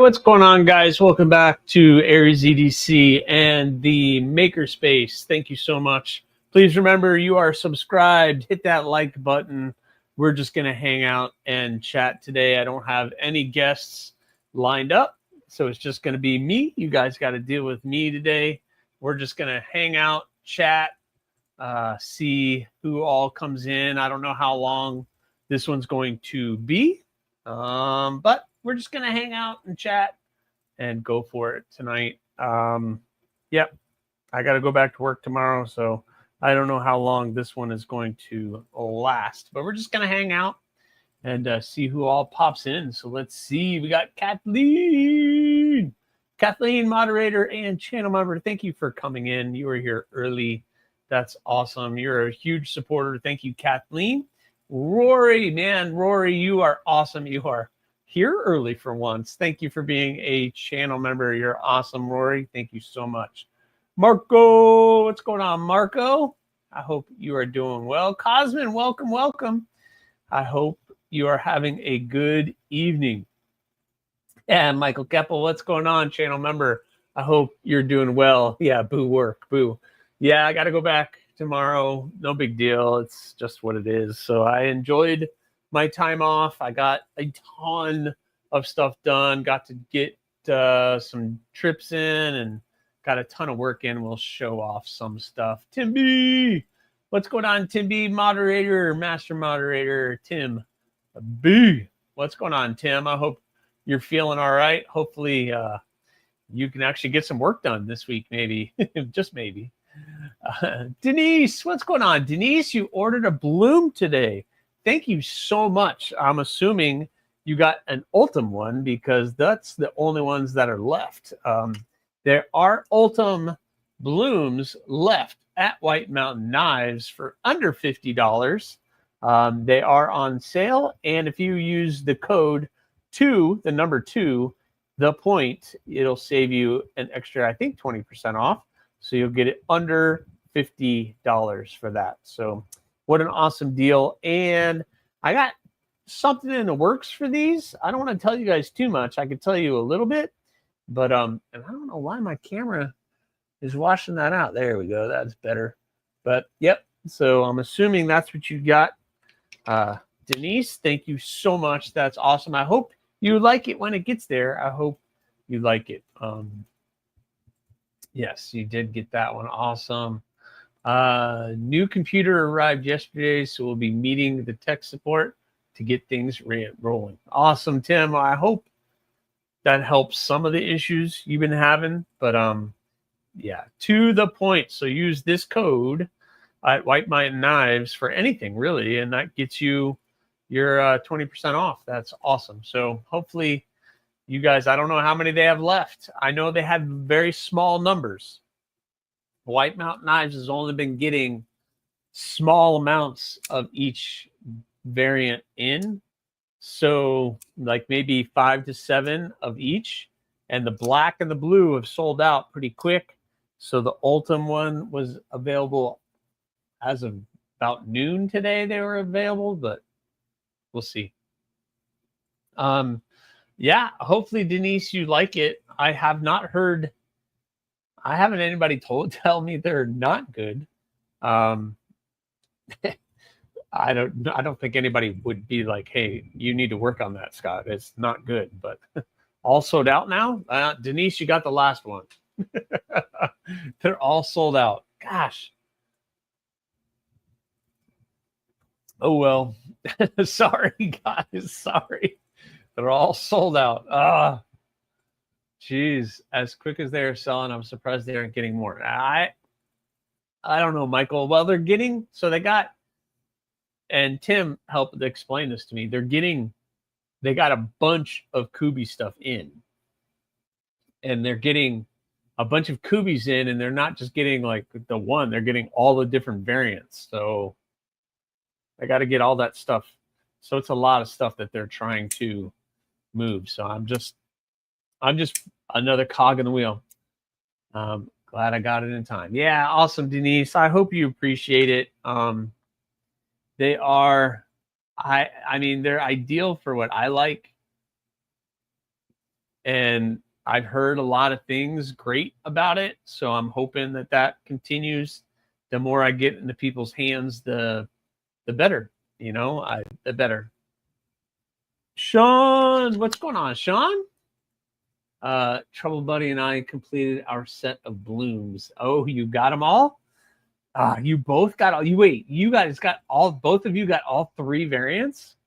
what's going on, guys? Welcome back to AriesEDC and the Makerspace. Thank you so much. Please remember you are subscribed. Hit that like button. We're just going to hang out and chat today. I don't have any guests lined up, so it's just going to be me. You guys got to deal with me today. We're just going to hang out, chat, see who all comes in. I don't know how long this one's going to be, but we're just going to hang out and chat and go for it tonight. Yep, I got to go back to work tomorrow, so I don't know how long this one is going to last, but we're just going to hang out and see who all pops in. So let's see. We got Kathleen. Kathleen, moderator and channel member. Thank you for coming in. You were here early. That's awesome. You're a huge supporter. Thank you, Kathleen. Rory, man, Rory, you are awesome. You are here early for once. Thank you for being a channel member. You're awesome, Rory. Thank you so much. Marco, what's going on, Marco? I hope you are doing well. Cosmin, welcome, welcome. I hope you are having a good evening. And Michael Keppel, what's going on, channel member? I hope you're doing well. Yeah, boo work, boo. Yeah, I got to go back tomorrow. No big deal. It's just what it is. So I enjoyed my time off. I got a ton of stuff done. Got to get some trips in and got a ton of work in. We'll show off some stuff. Tim B, what's going on, Tim B? Moderator, master moderator, Tim B. What's going on, Tim? I hope you're feeling all right. Hopefully you can actually get some work done this week, maybe. Just maybe. Denise, what's going on? Denise, you ordered a bloom today. Thank you so much. I'm assuming you got an Ultim one because that's the only ones that are left. There are Ultim blooms left at White Mountain Knives for under $50. They are on sale, and if you use the code 2, the number 2, the point, it'll save you an extra, I think, 20% off. So you'll get it under $50 for that. So what an awesome deal. And I got something in the works for these. I don't want to tell you guys too much. I could tell you a little bit, but and I don't know why my camera is washing that out. There we go. That's better. But yep. So I'm assuming that's what you got. Denise, thank you so much. That's awesome. I hope you like it when it gets there. I hope you like it. Yes, you did get that one. Awesome. New computer arrived yesterday, so we'll be meeting the tech support to get things rolling. Awesome, Tim. I hope that helps some of the issues you've been having. But yeah, to the point. So use this code at White Mountain Knives for anything, really, and that gets you your 20% off. That's awesome. So hopefully you guys, I don't know how many they have left. I know they had very small numbers. White Mountain Knives has only been getting small amounts of each variant in. So like maybe 5 to 7 of each. And the black and the blue have sold out pretty quick. So the Ultim one was available as of about noon today. They were available, but we'll see. Yeah, hopefully, Denise, you like it. I have not heard. I haven't anybody tell me they're not good. I don't think anybody would be like, "Hey, you need to work on that, Scott. It's not good." But all sold out now. Denise, you got the last one. They're all sold out. Gosh. Oh well. Sorry, guys. Sorry. They're all sold out. Geez, as quick as they are selling, I'm surprised they aren't getting more. I don't know, Michael. Well, they're getting, so they got, and Tim helped explain this to me. They got a bunch of Kubi stuff in, and they're getting a bunch of Kubis in, and they're not just getting like the one, they're getting all the different variants. So I got to get all that stuff. So it's a lot of stuff that they're trying to move. So I'm just another cog in the wheel. Glad I got it in time. Yeah, awesome, Denise. I hope you appreciate it. They are, I mean, they're ideal for what I like. and I've heard a lot of things great about it. So I'm hoping that that continues. The more I get into people's hands, the better. You know, the better. Sean, what's going on, Sean? Trouble Buddy and I completed our set of blooms. Oh, you got them all? You both got all. You guys got all. Both of you got all 3 variants.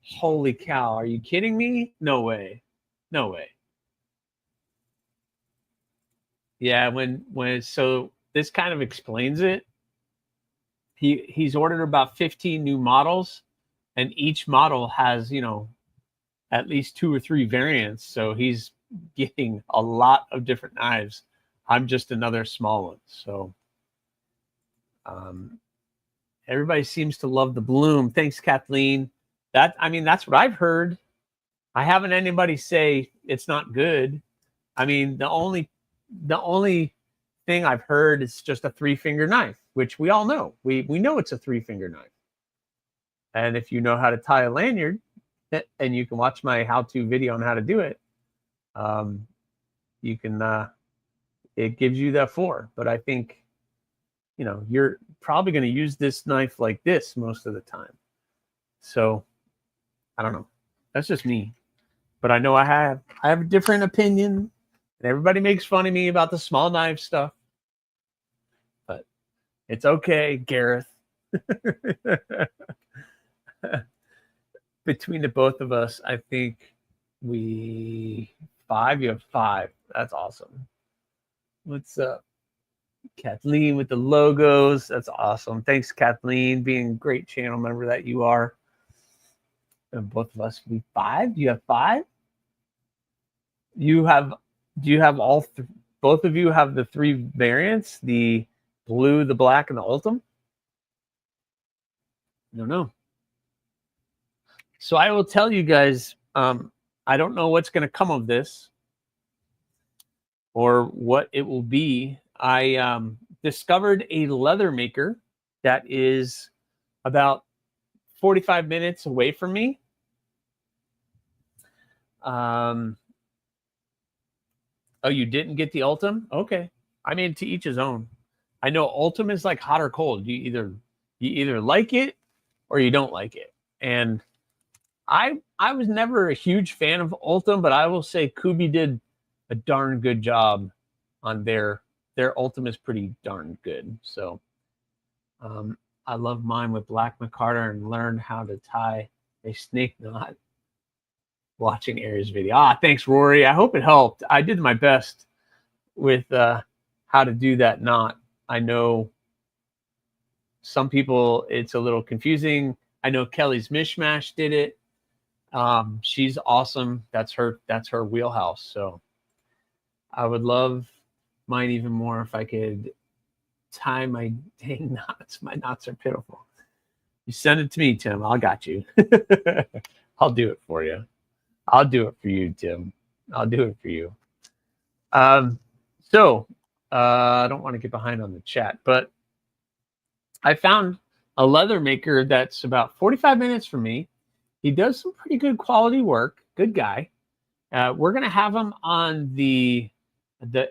Holy cow! Are you kidding me? No way. No way. Yeah, so this kind of explains it. He's ordered about 15 new models, and each model has, you know, at least 2 or 3 variants. So he's getting a lot of different knives. I'm just another small one. So everybody seems to love the bloom. Thanks, Kathleen. That's what I've heard. I haven't anybody say it's not good. I mean, the only thing I've heard is just a 3-finger knife, which we all know. We know it's a 3-finger knife. And if you know how to tie a lanyard, and you can watch my how-to video on how to do it, you can, it gives you that 4. But I think, you know, you're probably going to use this knife like this most of the time. So I don't know. That's just me. But I know I have a different opinion. And everybody makes fun of me about the small knife stuff. But it's okay, Gareth. Between the both of us, I think you have 5. That's awesome. What's up? Kathleen with the logos. That's awesome. Thanks, Kathleen, being a great channel member that you are. And both of us, we 5? Do you have 5? Do you have all both of you have the 3 variants, the blue, the black, and the ultim? I don't know. So I will tell you guys, I don't know what's going to come of this or what it will be. I discovered a leather maker that is about 45 minutes away from me. Oh, you didn't get the Ultim? Okay. I mean, to each his own. I know Ultim is like hot or cold. You either like it or you don't like it. And I was never a huge fan of Ultim, but I will say Kubi did a darn good job on their Ultim is pretty darn good. So I love mine with Black McCarter and learned how to tie a snake knot watching Aries video. Thanks, Rory. I hope it helped. I did my best with how to do that knot. I know some people it's a little confusing. I know Kelly's Mishmash did it. She's awesome. That's her wheelhouse. So I would love mine even more if I could tie my dang knots. My knots are pitiful. You send it to me, Tim. I got you. I'll do it for you. I'll do it for you, Tim. I'll do it for you. So I don't want to get behind on the chat, but I found a leather maker that's about 45 minutes from me. He does some pretty good quality work. Good guy. We're gonna have him on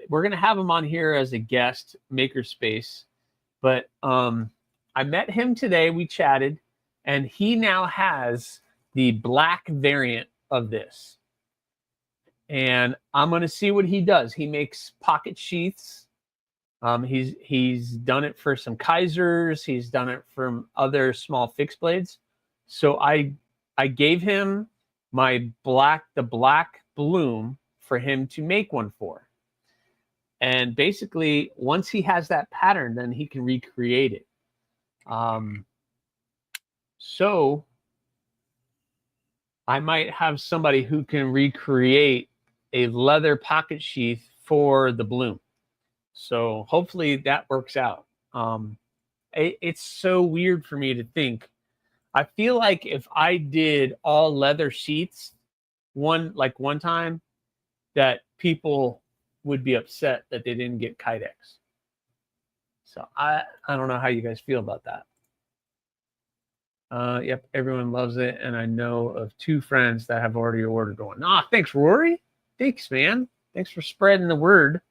we're gonna have him on here as a guest, Makerspace. But I met him today. We chatted, and he now has the black variant of this. And I'm gonna see what he does. He makes pocket sheaths. He's done it for some Kaisers. He's done it from other small fixed blades. So I gave him the black bloom for him to make one for. And basically, once he has that pattern, then he can recreate it. So I might have somebody who can recreate a leather pocket sheath for the bloom. So hopefully that works out. It's so weird for me to think. I feel like if I did all leather sheaths one time, that people would be upset that they didn't get Kydex. So I don't know how you guys feel about that. Yep, everyone loves it, and I know of 2 friends that have already ordered one. Thanks, Rory. Thanks, man. Thanks for spreading the word.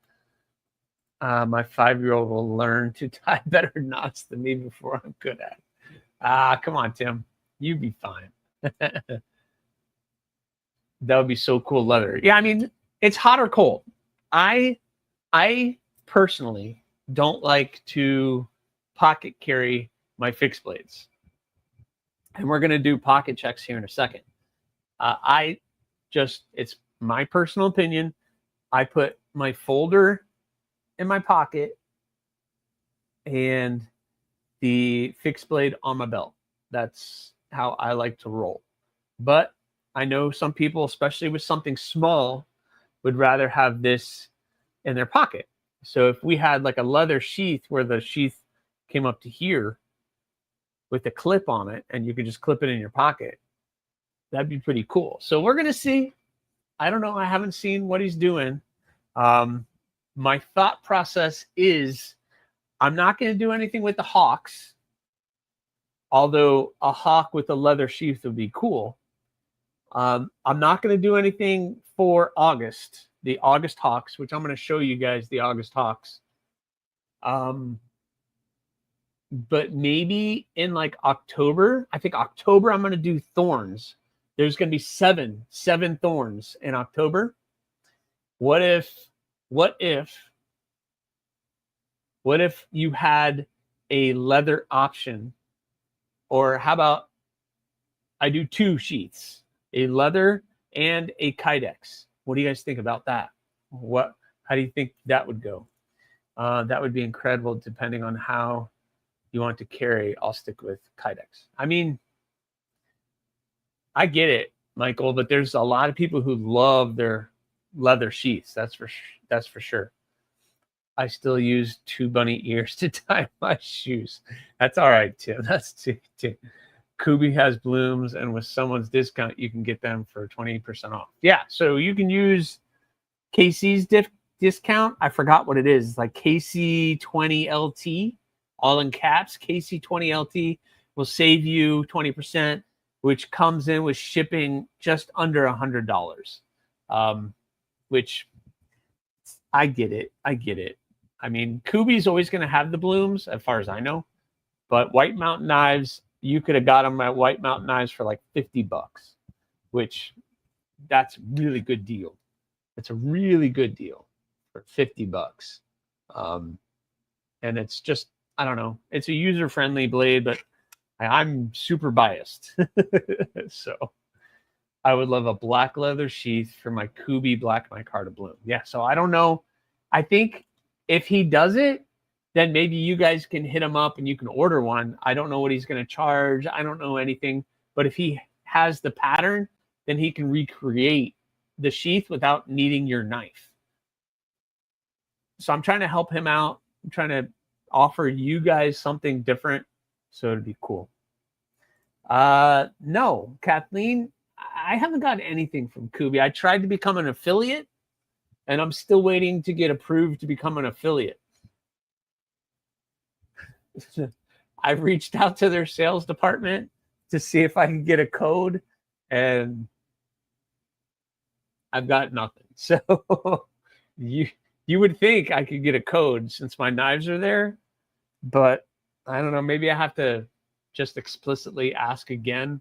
My 5-year-old will learn to tie better knots than me before I'm good at it. Come on, Tim. You be fine. That would be so cool, leather. Yeah, I mean, it's hot or cold. I personally don't like to pocket carry my fixed blades. And we're going to do pocket checks here in a second. It's my personal opinion. I put my folder in my pocket and the fixed blade on my belt. That's how I like to roll. But I know some people, especially with something small, would rather have this in their pocket. So if we had like a leather sheath where the sheath came up to here with a clip on it and you could just clip it in your pocket, that'd be pretty cool. So we're going to see. I don't know. I haven't seen what he's doing. My thought process is I'm not going to do anything with the hawks, although a hawk with a leather sheath would be cool. I'm not going to do anything for August, the August hawks, which I'm going to show you guys the August hawks. But maybe in like October, I think October, I'm going to do thorns. There's going to be seven thorns in October. What if you had a leather option? Or how about I do 2 sheaths, a leather and a kydex? What do you guys think about that? How do you think that would go? That would be incredible depending on how you want to carry. I'll stick with kydex. I mean, I get it, Michael, but there's a lot of people who love their leather sheaths. That's for sure. I still use 2 bunny ears to tie my shoes. That's all right, Tim. That's too. Kubi has blooms, and with someone's discount, you can get them for 20% off. Yeah, so you can use KC's discount. I forgot what it is. It's like KC20LT, all in caps. KC20LT will save you 20%, which comes in with shipping just under $100. Which I get it. I mean, Kubi's always going to have the blooms, as far as I know. But White Mountain Knives, you could have got them at White Mountain Knives for like $50, which that's a really good deal. It's a really good deal for $50. And it's just, I don't know. It's a user-friendly blade, but I'm super biased. So I would love a black leather sheath for my Kubi Black Micarta Bloom. Yeah, so I don't know. I think if he does it, then maybe you guys can hit him up and you can order one. I don't know what he's going to charge. I don't know anything. But if he has the pattern, then he can recreate the sheath without needing your knife. So I'm trying to help him out. I'm trying to offer you guys something different. So it'd be cool. No, Kathleen, I haven't gotten anything from Kubi. I tried to become an affiliate, and I'm still waiting to get approved to become an affiliate. I've reached out to their sales department to see if I can get a code, and I've got nothing. So you would think I could get a code since my knives are there, but I don't know. Maybe I have to just explicitly ask again.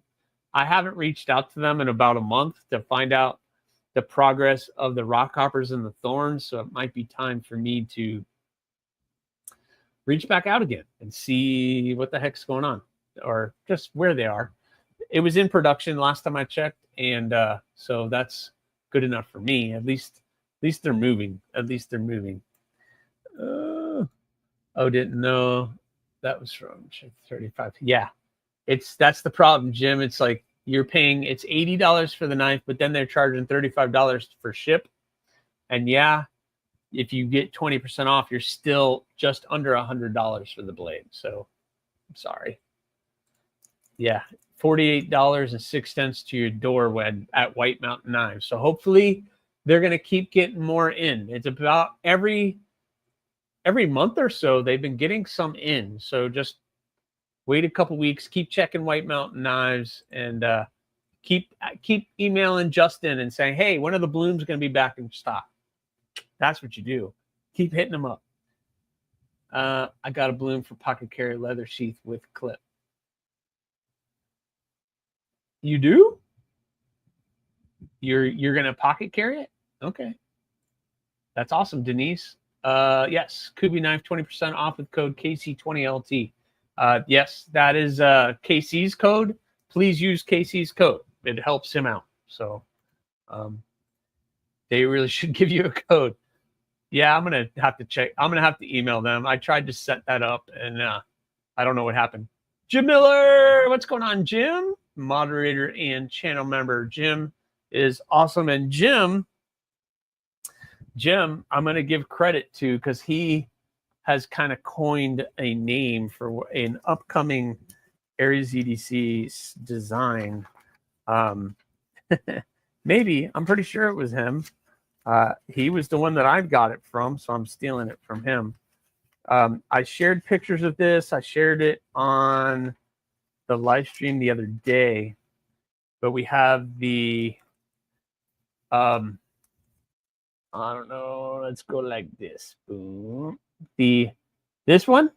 I haven't reached out to them in about a month to find out the progress of the rock hoppers and the thorns, so it might be time for me to reach back out again and see what the heck's going on, or just where they are. It was in production last time I checked, and so that's good enough for me. At least they're moving. Didn't know that was from 35. Yeah, that's the problem, Jim. It's like you're paying, it's $80 for the knife, but then they're charging $35 for ship. And yeah, if you get 20% off, you're still just under $100 for the blade. So I'm sorry. Yeah, $48.06 to your door when at White Mountain Knives. So hopefully they're going to keep getting more in. It's about every month or so they've been getting some in. So just wait a couple weeks, keep checking White Mountain Knives, and keep emailing Justin and saying, hey, when are the blooms going to be back in stock? That's what you do. Keep hitting them up. I got a bloom for pocket carry leather sheath with clip. You do? You're gonna pocket carry it? Okay. That's awesome, Denise. Yes, Kubi knife 20% off with code KC20LT. Yes, that is KC's code. Please use KC's code. It helps him out. So they really should give you a code. Yeah, I'm gonna have to check. I'm gonna have to email them. I tried to set that up, and I don't know what happened. Jim Miller, what's going on, Jim? Moderator and channel member. Jim is awesome, and Jim, I'm gonna give credit to because he has kind of coined a name for an upcoming AriesEDC design. Maybe, I'm pretty sure it was him. He was the one that I've got it from, so I'm stealing it from him. I shared pictures of this. I shared it on the live stream the other day, but we have the, I don't know, let's go like this. Boom. This one,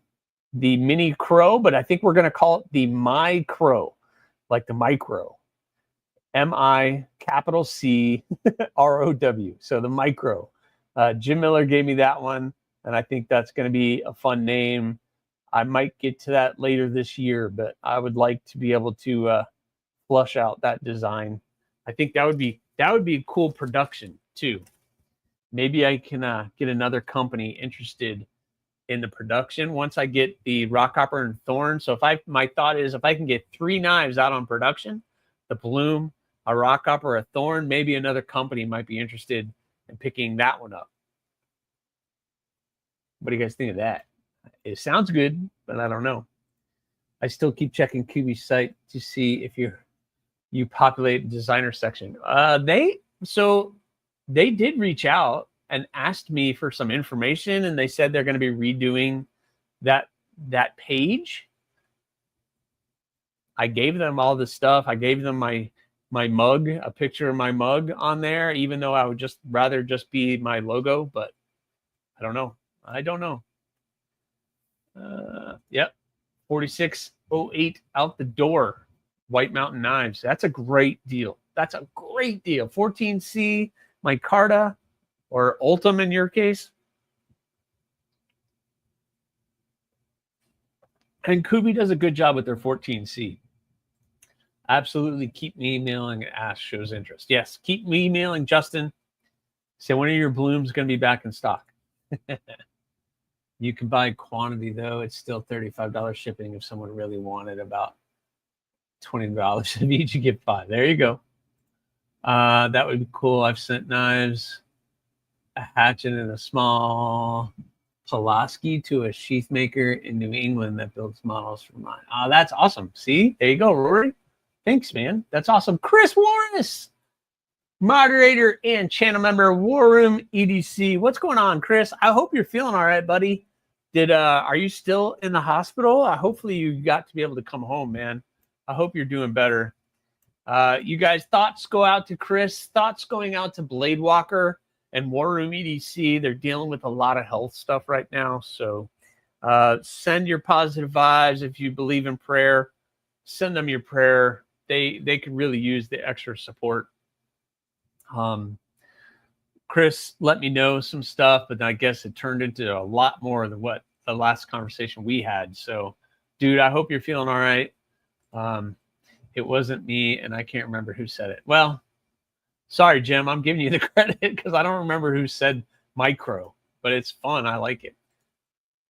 the Mini Crow, but I think we're going to call it the My Crow, like the micro. M-I capital C R-O-W. So the micro. Jim Miller gave me that one, and I think that's going to be a fun name. I might get to that later this year, but I would like to be able to flush out that design. I think that would be a cool production too. Maybe I can get another company interested in the production once I get the rock hopper and thorn. So my thought is if I can get 3 knives out on production, the bloom, a rock hopper, a thorn, maybe another company might be interested in picking that one up. What do you guys think of that? It sounds good, but I don't know. I still keep checking Kubi's site to see if you populate the designer section. They did reach out and asked me for some information, and they said they're going to be redoing that page. I gave them all the stuff. I gave them my mug, a picture of my mug on there, even though I would just rather just be my logo, but I don't know. Yep. 4608 out the door. White Mountain Knives. That's a great deal. 14C, micarta, or Ultim in your case. And Kubi does a good job with their 14C. Absolutely keep me emailing. Ask shows interest. Yes, keep me emailing, Justin. Say, when are your blooms going to be back in stock? You can buy quantity, though. It's still $35 shipping if someone really wanted about $20 of each. You get 5. There you go. That would be cool. I've sent knives, a hatchet, and a small Pulaski to a sheath maker in New England that builds models for mine. Oh, that's awesome. See? There you go, Rory. Thanks, man. That's awesome. Chris Warris, moderator and channel member, War Room EDC. What's going on, Chris? I hope you're feeling all right, buddy. Are you still in the hospital? Hopefully you got to be able to come home, man. I hope you're doing better. You guys, thoughts go out to Chris. Thoughts going out to Blade Walker and War Room EDC. They're dealing with a lot of health stuff right now. So send your positive vibes. If you believe in prayer, send them your prayer. They could really use the extra support. Chris let me know some stuff, but I guess it turned into a lot more than what the last conversation we had. So, dude, I hope you're feeling all right. It wasn't me, and I can't remember who said it. Well, sorry, Jim. I'm giving you the credit because I don't remember who said micro, but it's fun. I like it.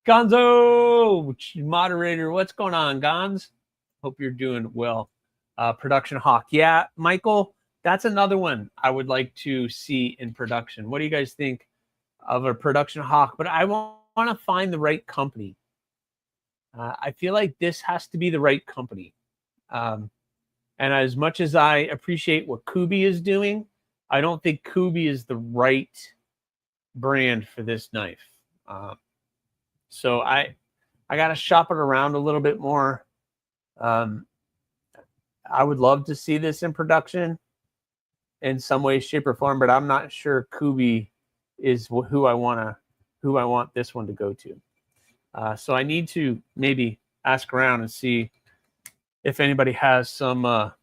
Gonzo, moderator, what's going on, Gonz? Hope you're doing well. Production Hawk. Yeah, Michael, that's another one I would like to see in production. What do you guys think of a Production Hawk? But I want to find the right company. I feel like this has to be the right company. And as much as I appreciate what Kubi is doing, I don't think Kubi is the right brand for this knife. So I got to shop it around a little bit more. I would love to see this in production in some way, shape, or form, but I'm not sure Kubi is who I want this one to go to. So I need to maybe ask around and see if anybody has some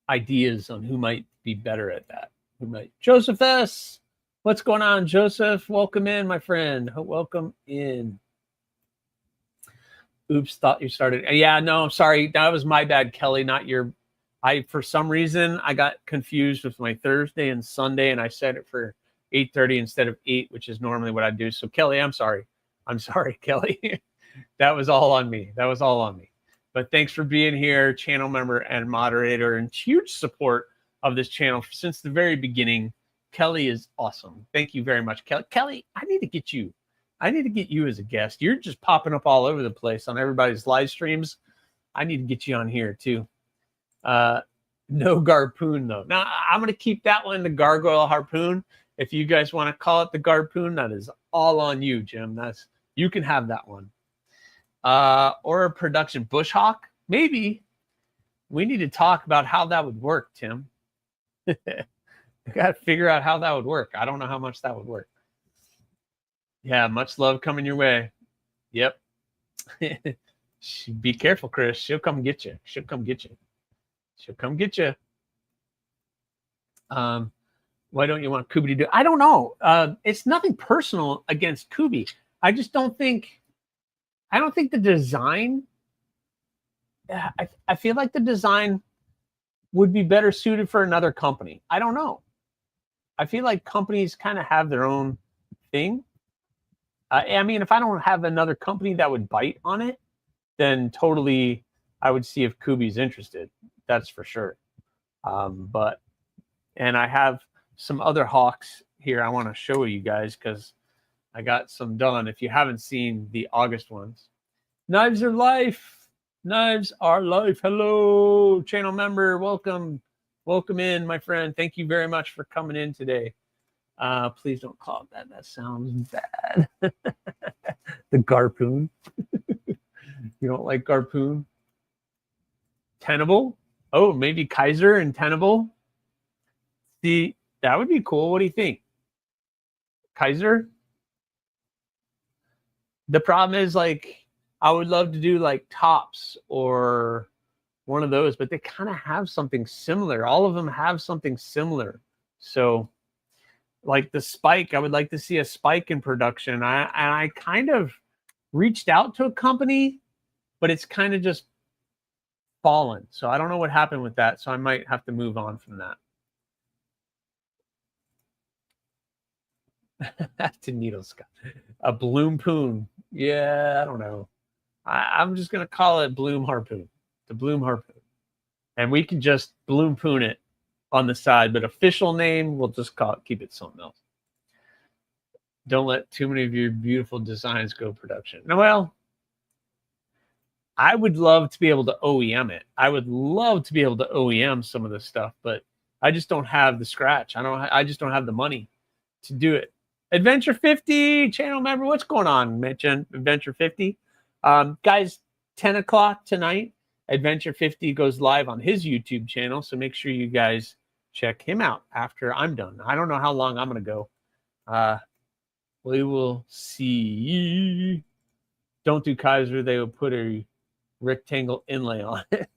ideas on who might be better at that. Who might? Joseph S. What's going on, Joseph? Welcome in, my friend. Welcome in. Oops, thought you started. Yeah, no, I'm sorry. That was my bad, Kelly, not your. For some reason, I got confused with my Thursday and Sunday, and I set it for 8:30 instead of 8, which is normally what I do. So, Kelly, I'm sorry. I'm sorry, Kelly. That was all on me. That was all on me. But thanks for being here, channel member and moderator, and huge support of this channel since the very beginning. Kelly is awesome. Thank you very much, Kelly. Kelly, I need to get you. I need to get you as a guest. You're just popping up all over the place on everybody's live streams. I need to get you on here too. No Garpoon though. Now I'm going to keep that one the Gargoyle Harpoon. If you guys want to call it the Garpoon, that is all on you, Jim. You can have that one. Or a production Bush Hawk. Maybe we need to talk about how that would work, Tim. I got to figure out how that would work. I don't know how much that would work. Yeah, much love coming your way. Yep. Be careful, Chris. She'll come get you. She'll come get you. She'll come get you. Why don't you want Kubi to do? I don't know. It's nothing personal against Kubi. I just don't think. I don't think the design. I feel like the design would be better suited for another company. I don't know. I feel like companies kind of have their own thing. I mean, if I don't have another company that would bite on it, then totally I would see if Kubi's interested. That's for sure. And I have some other hawks here I want to show you guys because I got some done. If you haven't seen the August ones. Knives are life. Knives are life. Hello, channel member. Welcome. Welcome in, my friend. Thank you very much for coming in today. Please don't call it that. That sounds bad. The Garpoon. You don't like Garpoon? Tenable? Oh, maybe Kaiser and Tenable? See, that would be cool. What do you think? Kaiser? The problem is, like, I would love to do, like, Tops or one of those, but they kind of have something similar. All of them have something similar. So... like the Spike, I would like to see a Spike in production. I kind of reached out to a company, but it's kind of just fallen. So I don't know what happened with that. So I might have to move on from that. That's a needle scout. A Bloom Poon. Yeah, I don't know. I'm just going to call it Bloom Harpoon. The Bloom Harpoon. And we can just Bloom Poon it on the side, but official name, we'll just keep it something else. Don't let too many of your beautiful designs go production. Now, well, I would love to be able to OEM it. I would love to be able to OEM some of this stuff, but I just don't have the scratch. I just don't have the money to do it. Adventure 50 channel member, what's going on, mention Adventure 50? Guys, 10 o'clock tonight, Adventure 50 goes live on his YouTube channel, so make sure you guys check him out after I'm done. I don't know how long I'm going to go. We will see. Don't do Kaiser. They will put a rectangle inlay on it.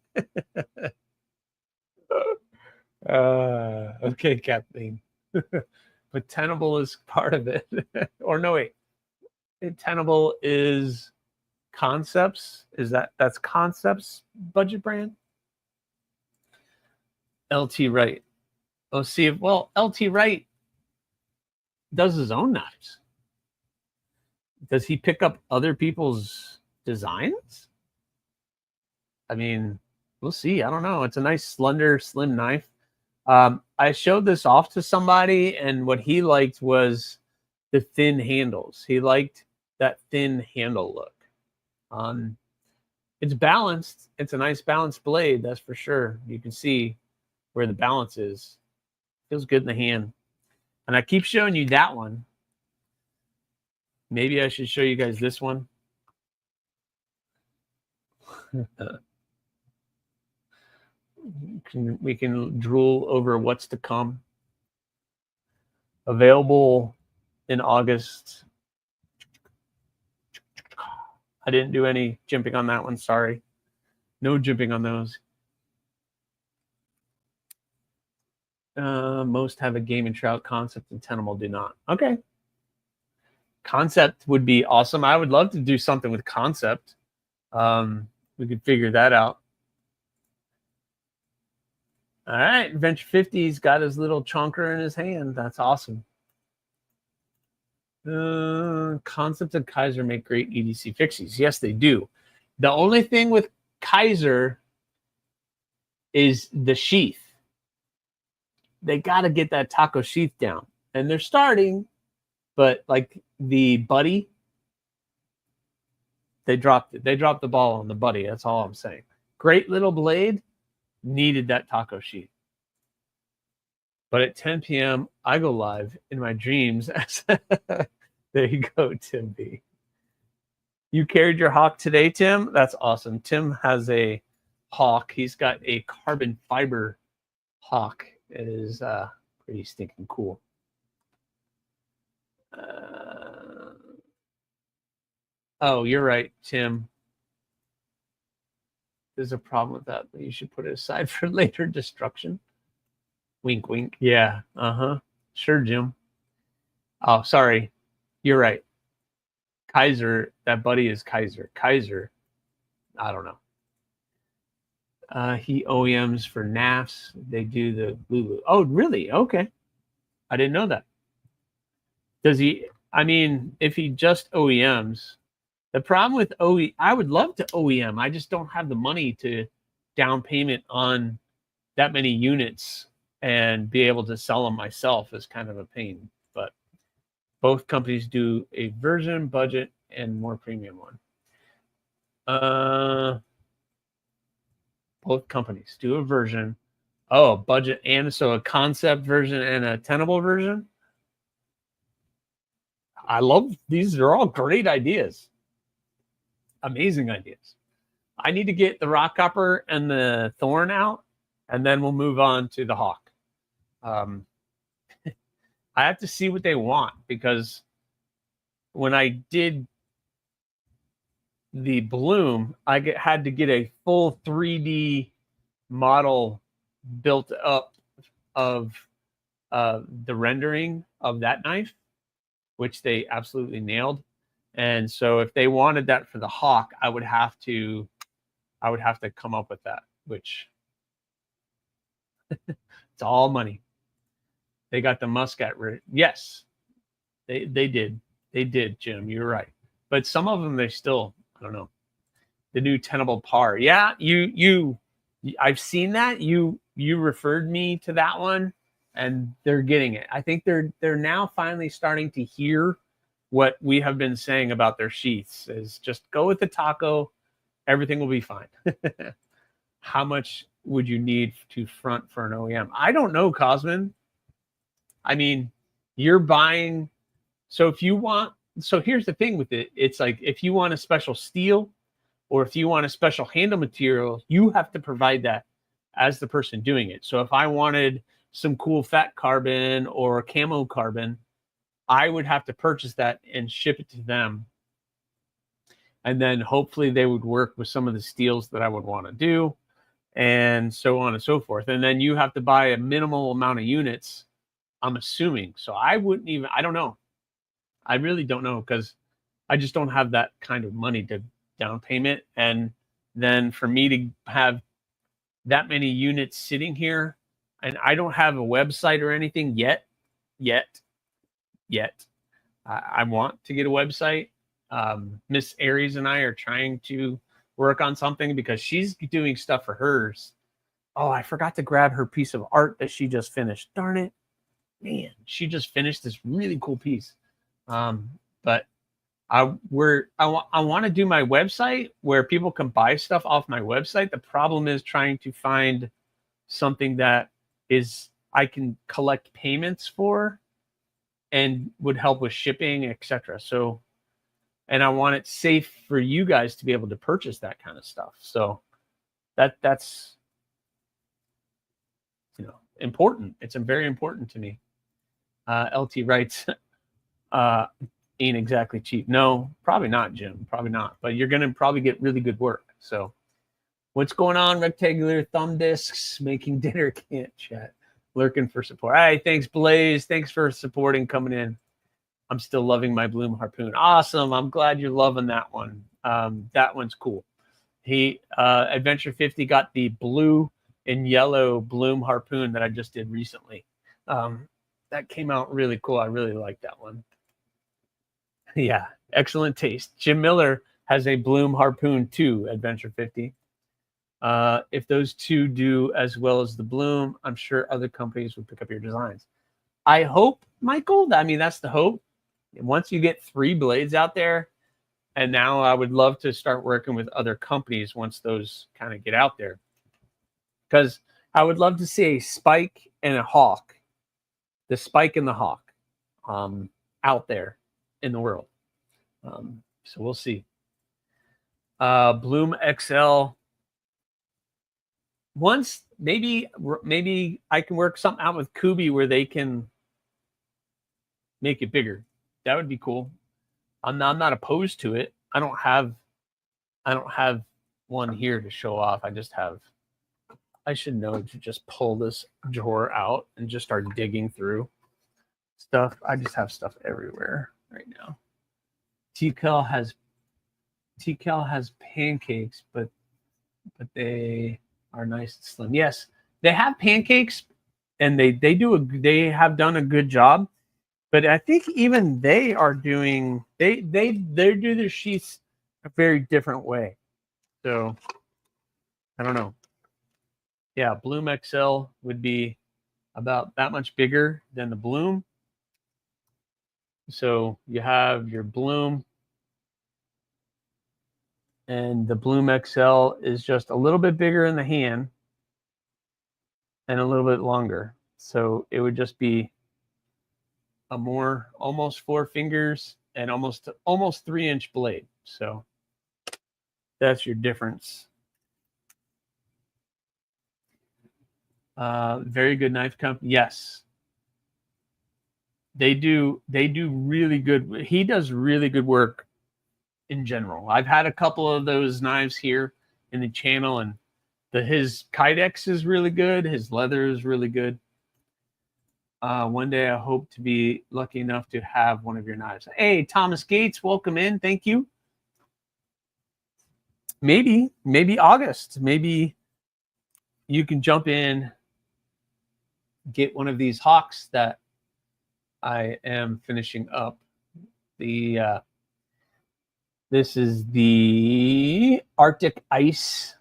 Okay, Kathleen. But Tenable is part of it. Or no, wait. Tenable is Concepts. That's Concepts budget brand? LT Wright. Oh, see, well, LT Wright does his own knives. Does he pick up other people's designs? I mean, we'll see. I don't know. It's a nice, slender, slim knife. I showed this off to somebody, and what he liked was the thin handles. He liked that thin handle look. It's balanced. It's a nice balanced blade, that's for sure. You can see where the balance is. Feels good in the hand. And I keep showing you that one. Maybe I should show you guys this one. We can drool over what's to come. Available in August. I didn't do any jimping on that one. Sorry. No jimping on those. Most have a game and trout. Concept and Tenable do not. Okay. Concept would be awesome. I would love to do something with Concept. We could figure that out. All right. Venture 50's got his little chonker in his hand. That's awesome. Concept and Kaiser make great EDC fixies. Yes, they do. The only thing with Kaiser is the sheath. They got to get that taco sheath down. And they're starting, but like the buddy, they dropped it. They dropped the ball on the buddy. That's all I'm saying. Great little blade, needed that taco sheath. But at 10 p.m., I go live in my dreams. There you go, Tim B. You carried your hawk today, Tim? That's awesome. Tim has a hawk. He's got a carbon fiber hawk. It is pretty stinking cool. Oh, you're right, Tim. There's a problem with that. You should put it aside for later destruction. Wink, wink. Yeah. Sure, Jim. Oh, sorry. You're right. Kaiser, that buddy is Kaiser. Kaiser, I don't know. He OEMs for NAFs. They do the Lulu. Oh, really? Okay. I didn't know that. Does he? I mean, if he just OEMs, the problem with I would love to OEM. I just don't have the money to down payment on that many units and be able to sell them myself is kind of a pain. But both companies do a version, budget, and more premium one. Both companies do a version. Oh, budget, and so a concept version and a tenable version. I love these. They're all great ideas. Amazing ideas. I need to get the rock copper and the thorn out, and then we'll move on to the hawk. I have to see what they want, because when I did the bloom, I had to get a full 3D model built up of the rendering of that knife, which they absolutely nailed. And so if they wanted that for the hawk, I would have to come up with that, which it's all money. They got the muscat. Yes, they did. They did, Jim. You're right. But some of them, they still, I don't know. The new tenable par. Yeah, I've seen that. You referred me to that one, and they're getting it. I think they're now finally starting to hear what we have been saying about their sheaths, is just go with the taco. Everything will be fine. How much would you need to front for an OEM? I don't know, Cosmin. I mean, you're buying. So if you want, so here's the thing with it. It's like, if you want a special steel or if you want a special handle material, you have to provide that as the person doing it. So if I wanted some cool fat carbon or camo carbon, I would have to purchase that and ship it to them. And then hopefully they would work with some of the steels that I would want to do, and so on and so forth. And then you have to buy a minimal amount of units, I'm assuming. So I wouldn't even, I don't know. I really don't know, because I just don't have that kind of money to down payment. And then for me to have that many units sitting here, and I don't have a website or anything yet. I want to get a website. Miss Aries and I are trying to work on something, because she's doing stuff for hers. Oh, I forgot to grab her piece of art that she just finished. Darn it. Man, she just finished this really cool piece. But I want to do my website where people can buy stuff off my website. The problem is trying to find something that is I can collect payments for and would help with shipping, etc. So, and I want it safe for you guys to be able to purchase that kind of stuff. So that's important. It's very important to me. LT writes, ain't exactly cheap. No, probably not, Jim. Probably not. But you're gonna probably get really good work. So what's going on? Rectangular thumb discs, making dinner, can't chat. Lurking for support. All right, thanks, Blaze. Thanks for supporting, coming in. I'm still loving my Bloom harpoon. Awesome. I'm glad you're loving that one. That one's cool. Adventure 50 got the blue and yellow Bloom harpoon that I just did recently. That came out really cool. I really like that one. Yeah, excellent taste. Jim Miller has a Bloom harpoon too, Adventure 50. If those two do as well as the Bloom, I'm sure other companies would pick up your designs. I hope, Michael. I mean, that's the hope. Once you get 3 blades out there, and now I would love to start working with other companies once those kind of get out there. Because I would love to see a spike and a hawk, the spike and the hawk out there in the world. So we'll see. Bloom XL. Once maybe I can work something out with Kubi where they can make it bigger. That would be cool. I'm not opposed to it. I don't have one here to show off. I should know to just pull this drawer out and just start digging through stuff. I just have stuff everywhere right now. TCal has pancakes, but they are nice and slim. Yes, they have pancakes, and they have done a good job. But I think even they are doing they do their sheaths a very different way. So I don't know. Yeah, Bloom XL would be about that much bigger than the Bloom. So you have your Bloom, and the Bloom XL is just a little bit bigger in the hand and a little bit longer. So it would just be a more almost 4 fingers and almost 3-inch blade. So that's your difference. Very good knife company. Yes, they do really good. He does really good work in general. I've had a couple of those knives here in the channel, and his Kydex is really good. His leather is really good. One day I hope to be lucky enough to have one of your knives. Hey, Thomas Gates, welcome in. Thank you. Maybe August. Maybe you can jump in, get one of these hawks that I am finishing up. This is the Arctic Ice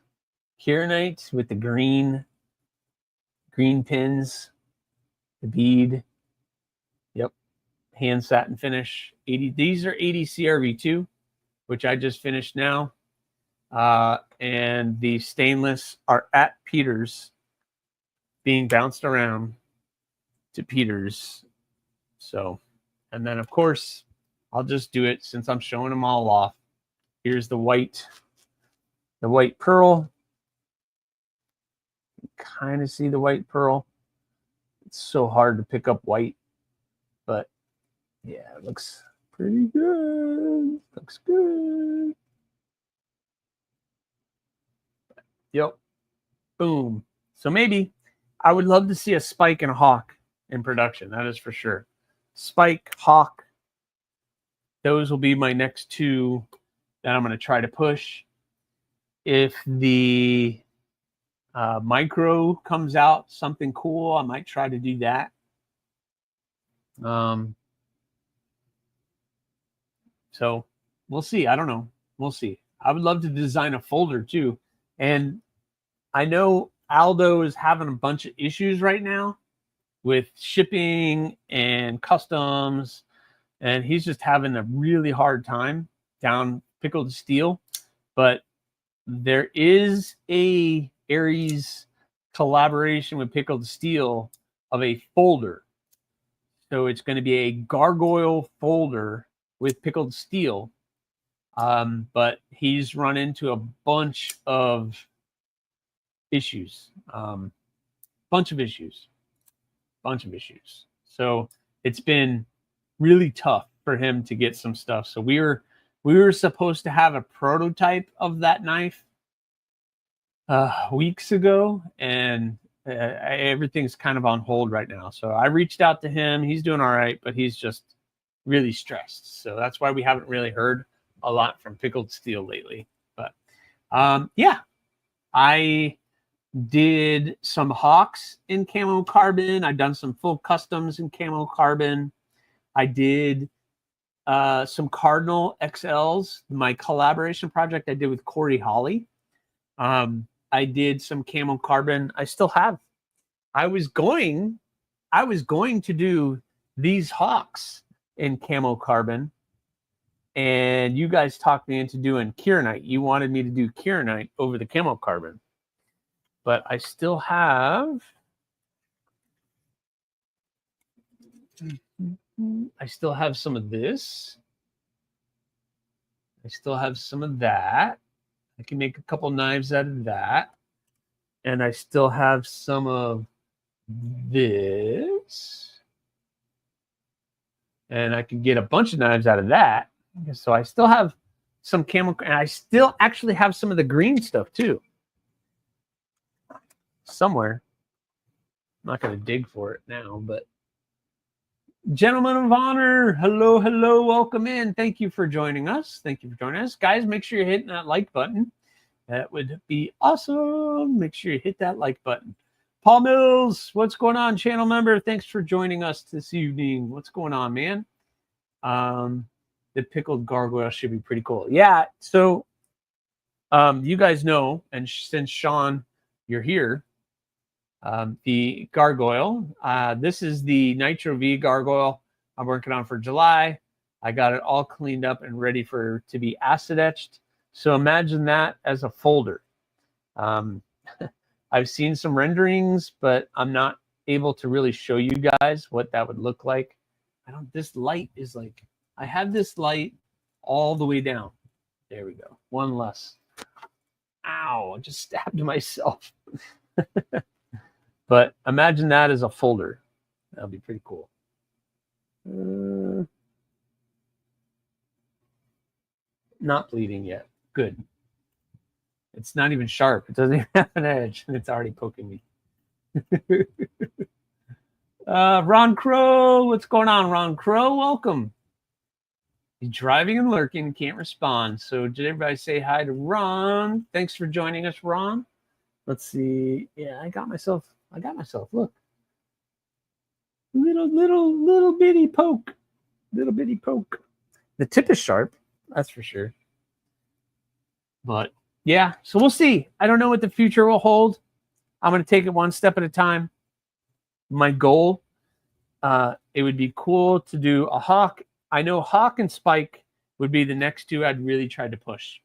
Kieranite with the green pins, the bead. Yep, hand satin finish. 80. These are 80 CRV2, which I just finished now. And the stainless are at Peters, being bounced around to Peters. So, and then of course, I'll just do it since I'm showing them all off. Here's the white pearl. You kind of see the white pearl. It's so hard to pick up white, but yeah, it looks pretty good. Looks good. Yep. Boom. So maybe I would love to see a spike and a hawk in production. That is for sure. Spike, hawk. Those will be my next 2 that I'm going to try to push. If the micro comes out something cool, I might try to do that. So we'll see. I don't know. We'll see. I would love to design a folder too. And I know Aldo is having a bunch of issues right now with shipping and customs, and he's just having a really hard time down Pickled Steel. But there is a Aries collaboration with Pickled Steel of a folder. So it's going to be a gargoyle folder with Pickled Steel. But he's run into a bunch of issues. Bunch of issues. So it's been really tough for him to get some stuff. So we were supposed to have a prototype of that knife weeks ago, and everything's kind of on hold right now. So I reached out to him. He's doing all right, but he's just really stressed. So that's why we haven't really heard a lot from Pickled Steel lately. But yeah, I did some Hawks in camo carbon. I've done some full customs in camo carbon. I did some Cardinal XLs, my collaboration project I did with Corey Holly. I did some camo carbon. I still have. I was going to do these Hawks in camo carbon, and you guys talked me into doing Kieranite. You wanted me to do Kieranite over the camo carbon, but I still have. I still have some of this. I still have some of that. I can make a couple knives out of that. And I still have some of this. And I can get a bunch of knives out of that. So I still have some camo. And I still actually have some of the green stuff too. Somewhere. I'm not going to dig for it now, but. Gentlemen of honor, hello, welcome in. Thank you for joining us. Guys, make sure you're hitting that like button. That would be awesome. Make sure you hit that like button. Paul Mills, what's going on, channel member? Thanks for joining us this evening. What's going on, man? The pickled gargoyle should be pretty cool. Yeah, so you guys know, and since Sean, you're here, the gargoyle. This is the Nitro V gargoyle I'm working on for July. I got it all cleaned up and ready to be acid etched. So imagine that as a folder. I've seen some renderings, but I'm not able to really show you guys what that would look like. This light is like, I have this light all the way down. There we go. One less. Ow, I just stabbed myself. But imagine that as a folder. That'll be pretty cool. Not bleeding yet. Good. It's not even sharp. It doesn't even have an edge, and it's already poking me. Ron Crow, what's going on, Ron Crow? Welcome. He's driving and lurking, can't respond. So did everybody say hi to Ron? Thanks for joining us, Ron. Let's see. Yeah, I got myself. Look. Little bitty poke. Little bitty poke. The tip is sharp, that's for sure. But yeah, so we'll see. I don't know what the future will hold. I'm going to take it one step at a time. My goal, it would be cool to do a Hawk. I know Hawk and Spike would be the next two I'd really try to push.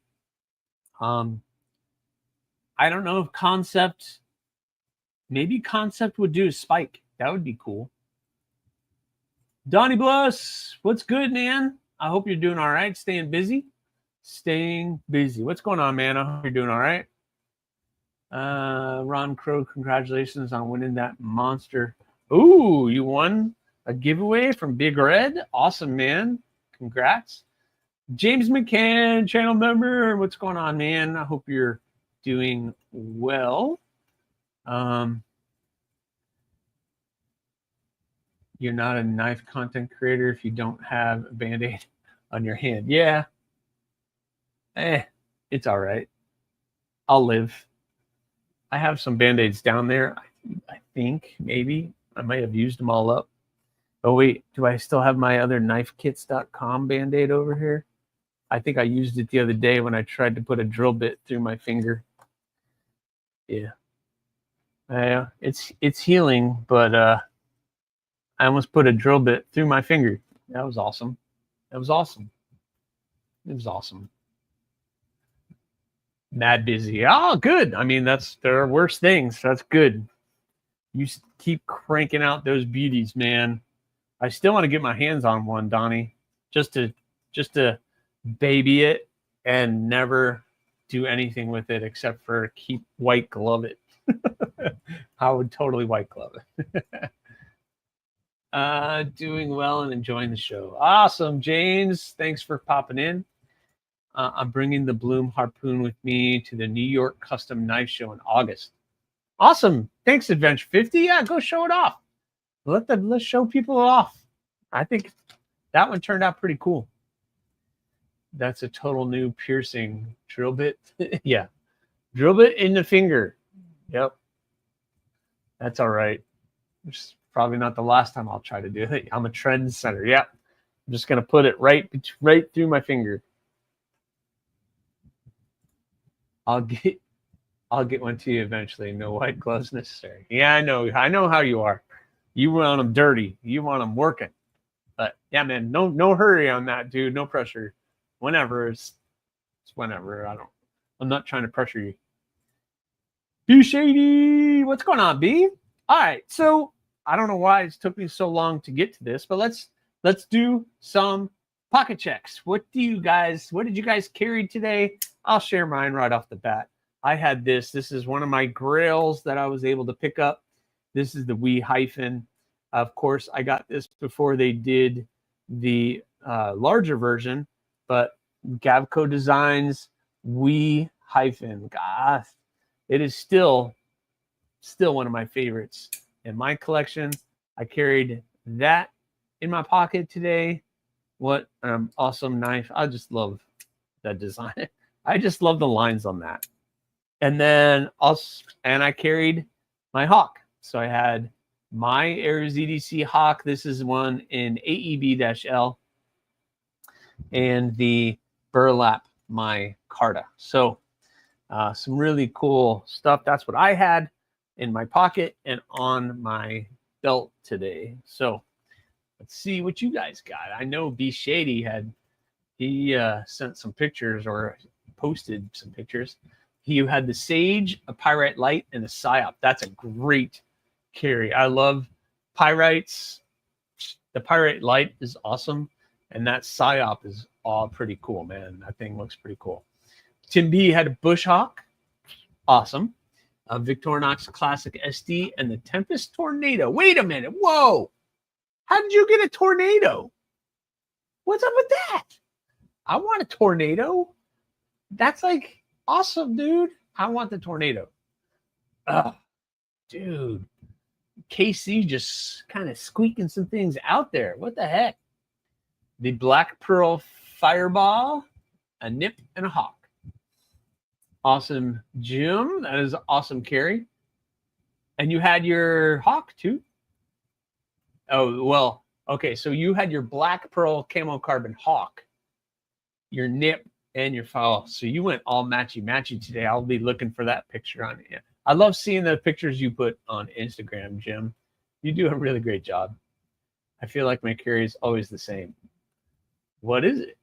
I don't know if Concept, maybe Concept would do a Spike. That would be cool. Donnie Bless, what's good, man? I hope you're doing all right. Staying busy. What's going on, man? I hope you're doing all right. Ron Crow, congratulations on winning that monster. Ooh, you won a giveaway from Big Red. Awesome, man. Congrats. James McCann, channel member. What's going on, man? I hope you're doing well. You're not a knife content creator if you don't have a Band-Aid on your hand. Yeah. It's all right. I'll live. I have some Band-Aids down there. I think maybe I might have used them all up. Oh, wait. Do I still have my other knifekits.com Band-Aid over here? I think I used it the other day when I tried to put a drill bit through my finger. Yeah. It's healing, but I almost put a drill bit through my finger. That was awesome. It was awesome. Mad busy. Oh, good. I mean, there are worse things. That's good. You keep cranking out those beauties, man. I still want to get my hands on one, Donnie, just to baby it and never do anything with it except for keep white glove it. I would totally white glove it. Doing well and enjoying the show. Awesome, James. Thanks for popping in. I'm bringing the Bloom harpoon with me to the New York Custom Knife Show in August. Awesome. Thanks, Adventure 50. Yeah, go show it off. Let's show people off. I think that one turned out pretty cool. That's a total new piercing drill bit. Yeah. Drill bit in the finger. Yep. That's all right. Which is probably not the last time I'll try to do it. I'm a trendsetter. Yep. I'm just going to put it right through my finger. I'll get one to you eventually. No white gloves necessary. Yeah, I know how you are. You want them dirty. You want them working. But yeah, man, no hurry on that, dude. No pressure. Whenever it's whenever. I'm not trying to pressure you. B Shady, what's going on, B? All right, so I don't know why it took me so long to get to this, but let's do some pocket checks. What did you guys carry today? I'll share mine right off the bat. I had this. This is one of my grails that I was able to pick up. This is the Wee Hyphen. Of course, I got this before they did the larger version, but Gavco Designs Wee Hyphen. Gosh, it is still one of my favorites in my collection. I carried that in my pocket today. What an awesome knife. I just love that design. I just love the lines on that. And then I carried my Hawk. So I had my AriesEDC Hawk. This is one in AEB-L. And the Burlap, my Carta. So some really cool stuff. That's what I had in my pocket and on my belt today. So let's see what you guys got. I know B Shady he sent some pictures or posted some pictures. He had the Sage, a Pyrite Light, and a Psyop. That's a great carry. I love Pyrites. The Pyrite Light is awesome, and that Psyop is all pretty cool, man. That thing looks pretty cool. Tim B had a Bush Hawk. Awesome. A Victorinox Classic SD and the Tempest Tornado. Wait a minute. Whoa. How did you get a tornado? What's up with that? I want a tornado. That's like awesome, dude. I want the tornado. Dude. KC just kind of squeaking some things out there. What the heck? The Black Pearl Fireball, a Nip, and a Hawk. Awesome, Jim. That is awesome carry. And you had your Hawk too? Oh, well, okay. So you had your Black Pearl Camo Carbon Hawk, your Nip, and your foul. So you went all matchy-matchy today. I'll be looking for that picture on it. I love seeing the pictures you put on Instagram, Jim. You do a really great job. I feel like my carry is always the same. What is it?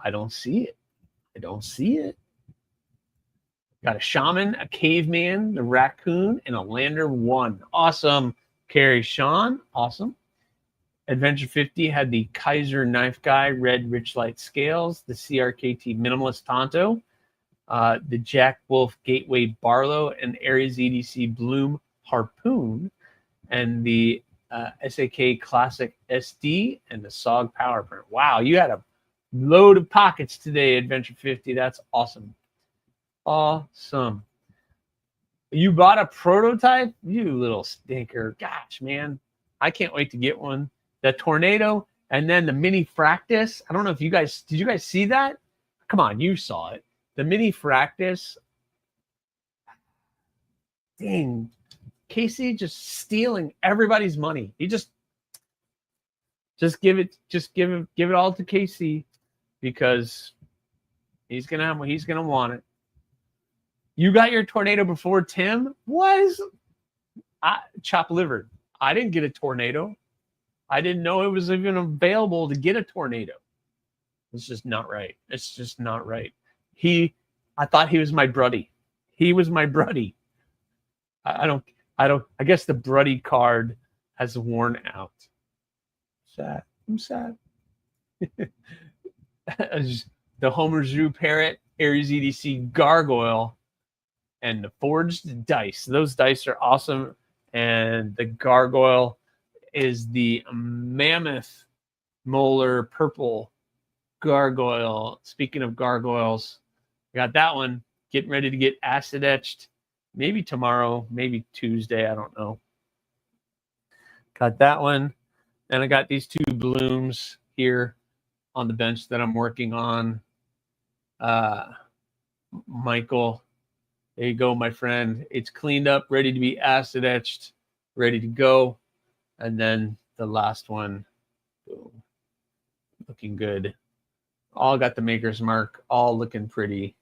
I don't see it. I don't see it. Got a Shaman, a Caveman, the Raccoon, and a Lander 1. Awesome carry, Sean. Awesome. Adventure 50 had the Kaiser Knife Guy, Red Rich Light Scales, the CRKT Minimalist Tonto, the Jack Wolf Gateway Barlow, and AriesEDC Bloom Harpoon, and the SAK Classic SD, and the SOG Power Print. Wow, you had a load of pockets today, Adventure 50. That's awesome. Awesome. You bought a prototype? You little stinker. Gosh, man. I can't wait to get one. The Tornado and then the Mini Fractus. I don't know if you guys, did you guys see that? Come on, you saw it. The Mini Fractus. Dang. Casey just stealing everybody's money. He just give it all to Casey because he's gonna want it. You got your Tornado before Tim? Chop liver. I didn't get a Tornado. I didn't know it was even available to get a Tornado. It's just not right. It's just not right. I thought he was my bruddy. He was my bruddy. I guess the bruddy card has worn out. Sad. I'm sad. the Homer Zoo Parrot, AriesEDC Gargoyle, and the forged dice. Those dice are awesome. And the gargoyle is the mammoth molar purple gargoyle. Speaking of gargoyles, I got that one. Getting ready to get acid etched. Maybe tomorrow, maybe Tuesday. I don't know. Got that one. And I got these two blooms here on the bench that I'm working on. Michael, there you go, my friend. It's cleaned up, ready to be acid etched, ready to go. And then the last one, boom, looking good. All got the maker's mark, all looking pretty,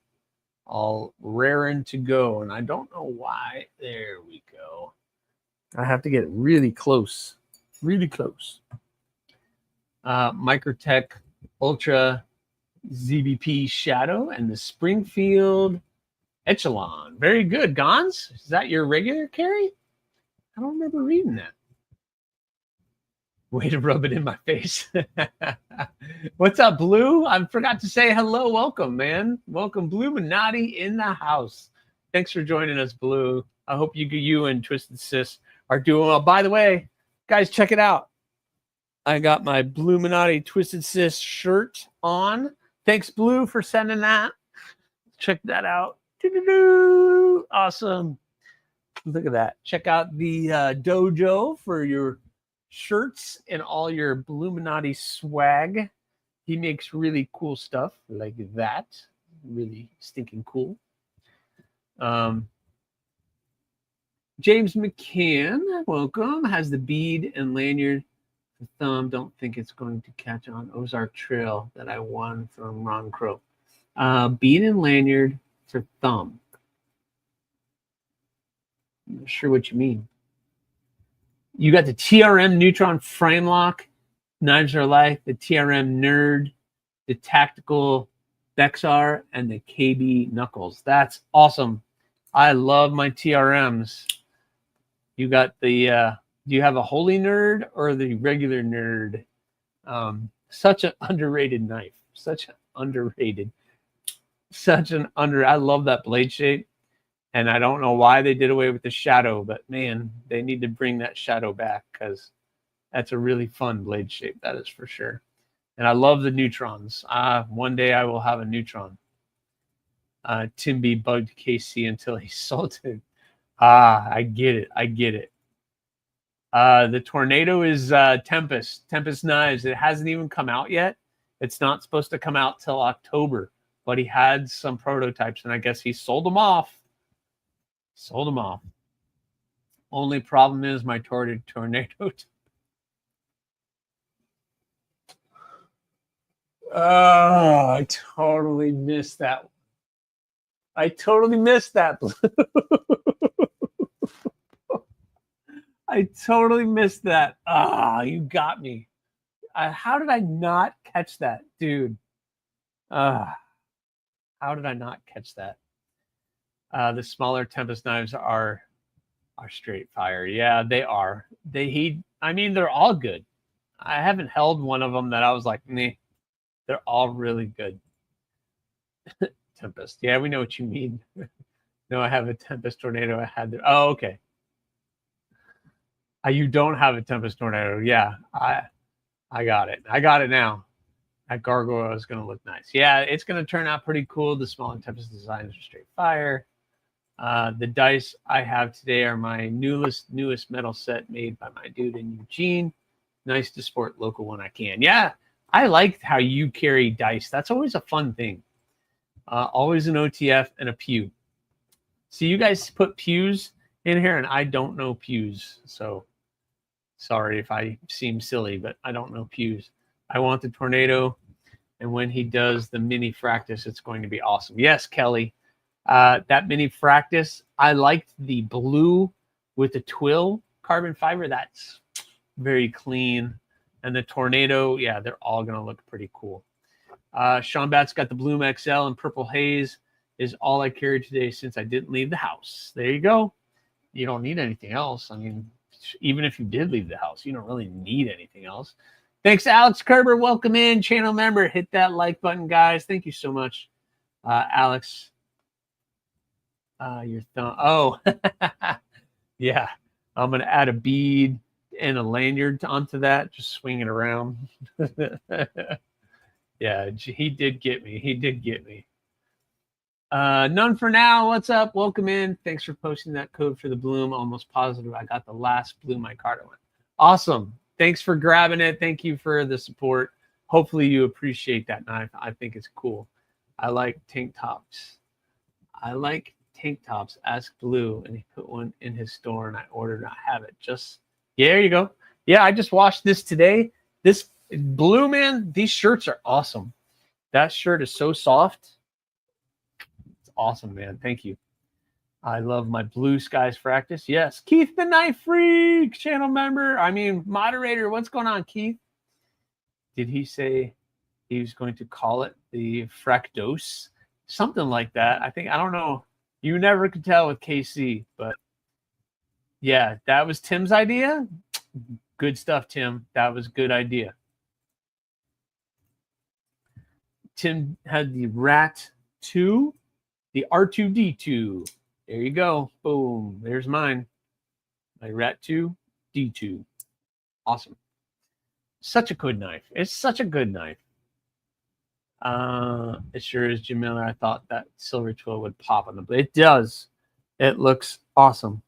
all raring to go. And I don't know why. There we go. I have to get really close, really close. Microtech Ultra ZBP Shadow and the Springfield Echelon. Very good. Gons, is that your regular carry? I don't remember reading that. Way to rub it in my face. What's up, Blue? I forgot to say hello. Welcome, man. Welcome, Blue Minotti in the house. Thanks for joining us, Blue. I hope you and Twisted Sis are doing well. By the way, guys, check it out. I got my Blue Minotti Twisted Sis shirt on. Thanks, Blue, for sending that. Check that out. Doo-doo-doo. Awesome. Look at that. Check out the dojo for your shirts and all your Blue Minotti swag. He makes really cool stuff like that. Really stinking cool. James McCann, welcome. Has the bead and lanyard. The thumb. Don't think it's going to catch on. Ozark Trail that I won from Ron Crow. Bead and lanyard for thumb. I'm not sure what you mean. You got the TRM Neutron frame lock. Knives Are Life, the TRM Nerd, the Tactical Bexar, and the KB Knuckles. That's awesome. I love my TRMs. You got the... do you have a Holy Nerd or the regular Nerd? Such an underrated knife. I love that blade shape. And I don't know why they did away with the shadow, but man, they need to bring that shadow back because that's a really fun blade shape. That is for sure. And I love the neutrons. One day I will have a neutron. Timby bugged KC until he salted. I get it. The Tornado is Tempest Knives. It hasn't even come out yet. It's not supposed to come out till October, but he had some prototypes, and I guess he sold them off. Only problem is my Tornado. Oh, I totally missed that. I totally missed that. You got me. How did I not catch that, dude? How did I not catch that? The smaller Tempest knives are straight fire. Yeah, they are. They're all good. I haven't held one of them that I was like, nah. They're all really good. Tempest. Yeah, we know what you mean. No, I have a Tempest Tornado. I had there. Oh, okay. You don't have a Tempest Tornado. Yeah, I got it. I got it now. That gargoyle is going to look nice. Yeah, it's going to turn out pretty cool. The small Tempest designs are straight fire. The dice I have today are my newest metal set made by my dude in Eugene. Nice to sport local when I can. Yeah, I like how you carry dice. That's always a fun thing. Always an OTF and a pew. See, you guys put pews in here, and I don't know pews. So sorry if I seem silly, but I don't know pews. I want the Tornado, and when he does the mini Fractus, it's going to be awesome. Yes, Kelly. That mini Fractus, I liked the blue with the twill carbon fiber. That's very clean. And the Tornado, yeah, they're all going to look pretty cool. Sean Batts got the Bloom XL and Purple Haze is all I carried today since I didn't leave the house. There you go. You don't need anything else. I mean, even if you did leave the house, you don't really need anything else. Thanks, Alex Kerber. Welcome in, channel member. Hit that like button, guys. Thank you so much, Alex. Your thumb. Oh, yeah. I'm gonna add a bead and a lanyard onto that. Just swing it around. Yeah, he did get me. He did get me. None for now. What's up? Welcome in. Thanks for posting that code for the bloom. Almost positive I got the last bloom micarta one. Awesome. Thanks for grabbing it. Thank you for the support. Hopefully you appreciate that knife. I think it's cool. I like tank tops. I like tank tops. Ask Blue, and he put one in his store, and I ordered and I have it. Just, yeah, there you go. Yeah, I just washed this today. This Blue, man, these shirts are awesome. That shirt is so soft. It's awesome, man. Thank you. I love my Blue Skies practice. Yes, Keith the Knife Freak, channel member. I mean, moderator. What's going on, Keith? Did he say he was going to call it the Fractose? Something like that. I think, I don't know. You never could tell with KC, but yeah, that was Tim's idea. Good stuff, Tim. That was a good idea. Tim had the Rat 2, the R2D2. There you go. Boom. There's mine. My Rat 2 D2. Awesome. Such a good knife. It's such a good knife. It sure is, Jim Miller. I thought that silver twill would pop on the blade. It does. It looks awesome.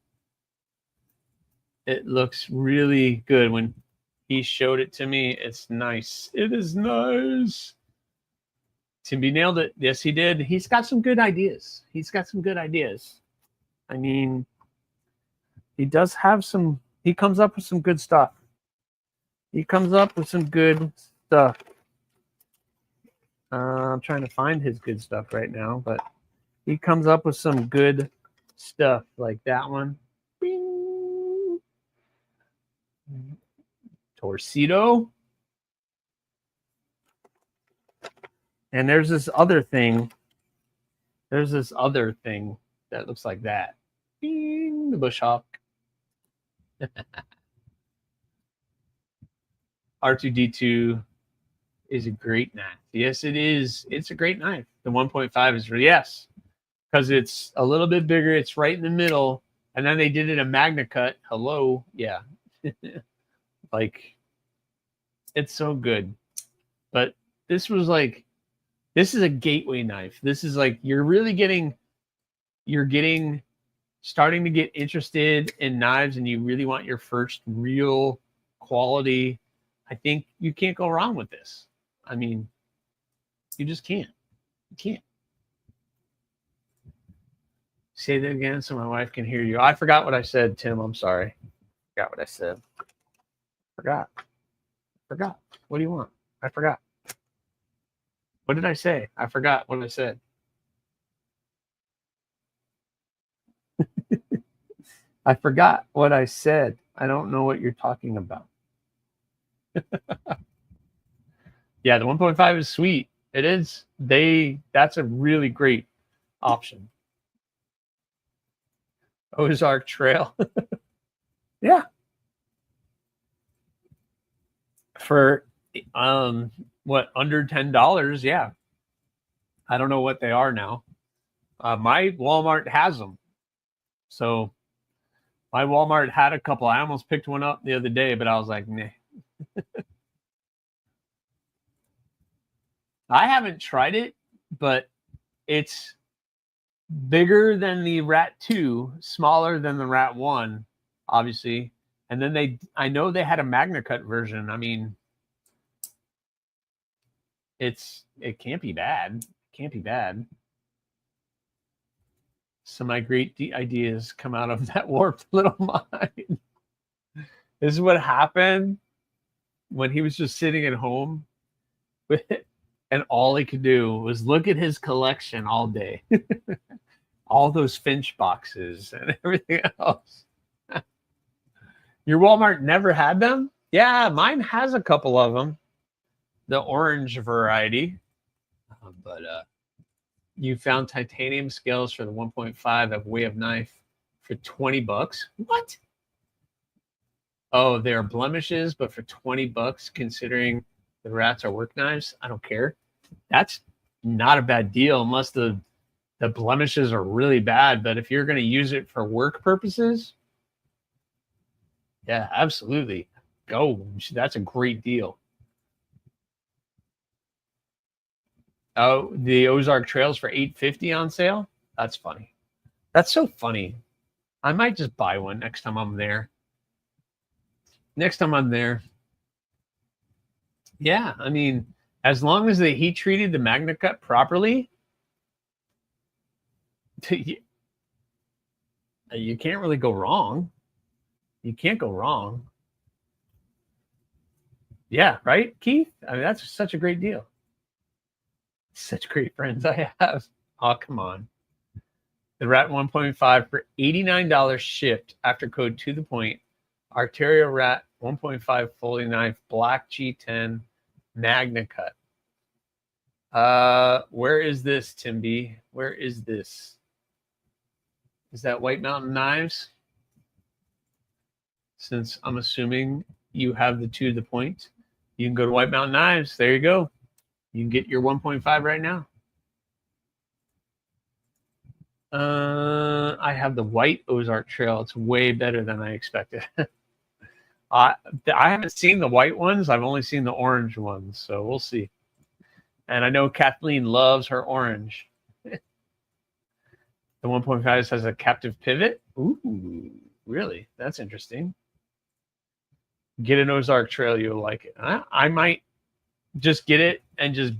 It looks really good. When he showed it to me, it's nice. It is nice. Timby nailed it. Yes, he did. He's got some good ideas. He's got some good ideas. I mean, he does have some, he comes up with some good stuff. He comes up with some good stuff. I'm trying to find his good stuff right now, but he comes up with some good stuff like that one. Bing. Torcido. And there's this other thing. There's this other thing that looks like that. Bing, the Bush Hawk. R2D2 is a great knife. Yes, it is. It's a great knife. The 1.5 is, yes, because it's a little bit bigger. It's right in the middle. And then they did it a Magna Cut. Hello. Yeah. Like, it's so good. But this was like, this is a gateway knife. This is like, you're starting to get interested in knives and you really want your first real quality. I think you can't go wrong with this. I mean, you just can't. You can't. Say that again so my wife can hear you. I forgot what I said, Tim. I'm sorry. Forgot what I said. Forgot. What do you want? I forgot. What did I say? I forgot what I said. I forgot what I said. I don't know what you're talking about. Yeah, the 1.5 is sweet. It is. That's a really great option. Ozark Trail. Yeah. For what, under $10? Yeah. I don't know what they are now. My Walmart has them. So my Walmart had a couple. I almost picked one up the other day, but I was like, nah. I haven't tried it, but it's bigger than the Rat 2, smaller than the Rat 1, obviously. And then I know they had a Magna Cut version. I mean, it can't be bad. Can't be bad. So my great ideas come out of that warped little mind. This is what happened when he was just sitting at home with it, and all he could do was look at his collection all day. All those Finch boxes and everything else. Your Walmart never had them? Yeah, mine has a couple of them. The orange variety. But you found titanium scales for the 1.5 of Way of Knife for $20. What? Oh, there are blemishes, but for 20 bucks, considering the rats are work knives, I don't care. That's not a bad deal unless the blemishes are really bad. But if you're going to use it for work purposes, yeah, absolutely. Go. That's a great deal. Oh, the Ozark Trails for $8.50 on sale? That's funny. That's so funny. I might just buy one next time I'm there. Next time I'm there. Yeah, I mean, as long as they heat treated the Magna Cut properly, you can't really go wrong. You can't go wrong. Yeah, right, Keith? I mean, that's such a great deal. Such great friends I have. Oh, come on. The Rat 1.5 for $89 shipped after code to the point. Arteria Rat 1.5 folding knife, black G10, Magna Cut. Where is this, Tim B? Where is this? Is that White Mountain Knives? Since I'm assuming you have the to the point, you can go to White Mountain Knives. There you go. You can get your 1.5 right now. I have the white Ozark Trail. It's way better than I expected. I haven't seen the white ones. I've only seen the orange ones, so we'll see. And I know Kathleen loves her orange. The 1.5 has a captive pivot. Ooh, really? That's interesting. Get an Ozark Trail, you'll like it. I might just get it and just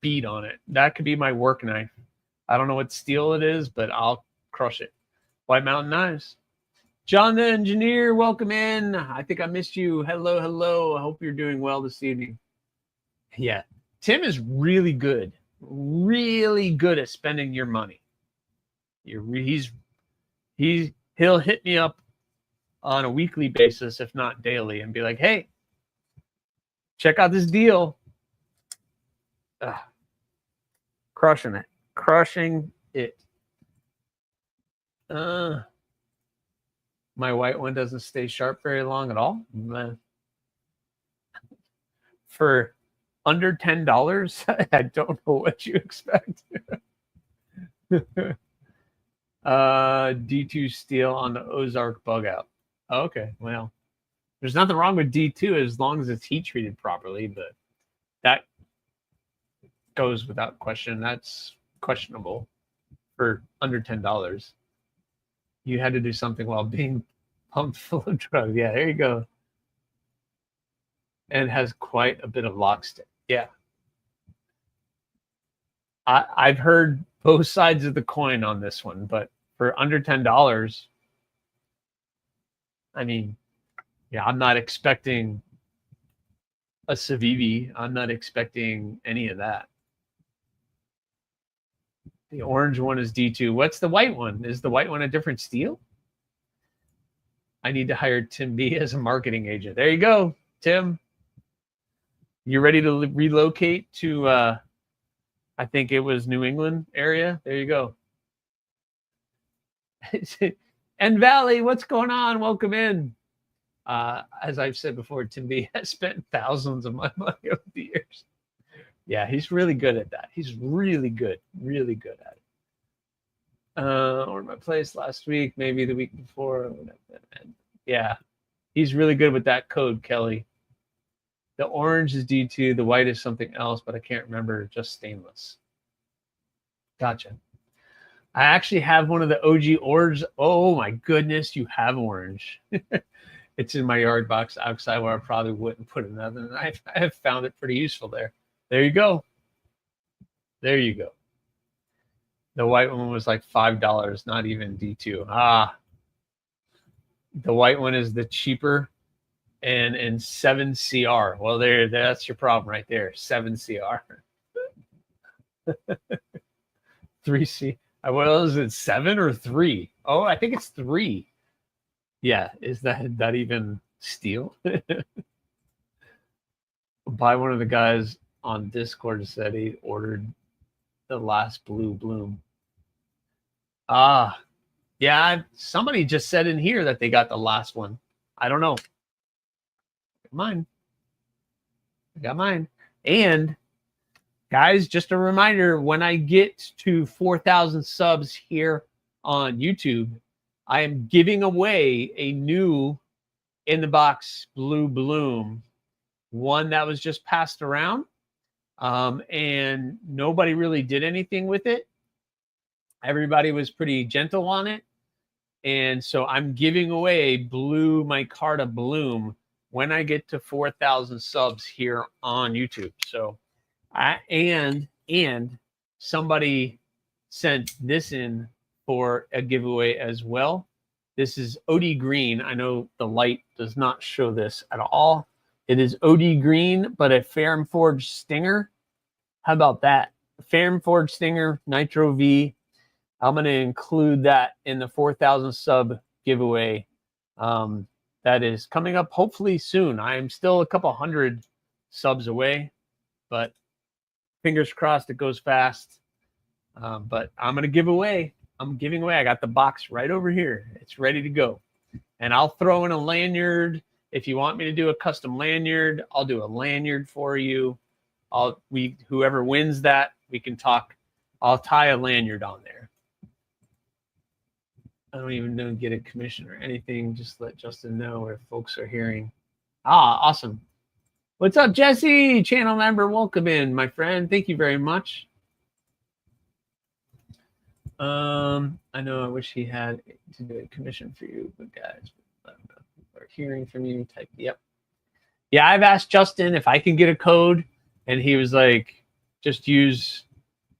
beat on it. That could be my work knife. I don't know what steel it is, but I'll crush it. White Mountain Knives. John the Engineer, welcome in. I think I missed you. Hello, hello. I hope you're doing well this evening. Yeah, Tim is really good at spending your money. He'll hit me up on a weekly basis, if not daily, and be like, hey, check out this deal. Crushing it. My white one doesn't stay sharp very long at all. For under $10, I don't know what you expect. D2 steel on the Ozark bug out. Okay, well, there's nothing wrong with D2 as long as it's heat treated properly, but that goes without question. That's questionable for under $10. You had to do something while being pumped full of drugs. Yeah, there you go. And has quite a bit of lockstick. Yeah. I've heard both sides of the coin on this one, but for under $10, I mean, yeah, I'm not expecting a Civivi. I'm not expecting any of that. The orange one is D2. What's the white one? Is the white one a different steel? I need to hire Tim B as a marketing agent. There you go, Tim. You ready to relocate to, I think it was New England area? There you go. And Valley, what's going on? Welcome in. As I've said before, Tim B has spent thousands of my money over the years. Yeah, he's really good at that. He's really good at it. Ordered my place last week, maybe the week before. Yeah, he's really good with that code, Kelly. The orange is D2, the white is something else, but I can't remember, just stainless. Gotcha. I actually have one of the OG orange. Oh my goodness, you have orange. It's in my yard box outside where I probably wouldn't put another. And I have found it pretty useful there. There you go. There you go. The white one was like $5, not even D2. The white one is the cheaper and in 7CR. Well, that's your problem right there. 7CR. 3C. Well, is it 7 or 3? Oh, I think it's 3. Yeah, is that even steel? By one of the guys on Discord said he ordered the last blue bloom. Yeah, somebody just said in here that they got the last one. I don't know. mine. I got mine. And guys, just a reminder, when I get to 4,000 subs here on YouTube, I am giving away a new in the box blue bloom, one that was just passed around, and nobody really did anything with it. Everybody was pretty gentle on it. And so I'm giving away a blue micarta bloom when I get to 4,000 subs here on YouTube. So and somebody sent this in for a giveaway as well. This is OD green. I know the light does not show this at all. It is OD green, but a Ferrum Forge Stinger. How about that? Ferrum Forge Stinger, Nitro V. I'm going to include that in the 4,000 sub giveaway that is coming up hopefully soon. I am still a couple hundred subs away, but fingers crossed it goes fast. But I'm going to give away. I'm giving away. I got the box right over here. It's ready to go. And I'll throw in a lanyard. If you want me to do a custom lanyard, I'll do a lanyard for you. Whoever wins that, we can talk. I'll tie a lanyard on there. I don't even know get a commission or anything. Just let Justin know if folks are hearing. Awesome. What's up, Jesse? Channel member, welcome in, my friend. Thank you very much. I know I wish he had to do a commission for you, but guys, we're hearing from you. Type yep. Yeah, I've asked Justin if I can get a code, and he was like, just use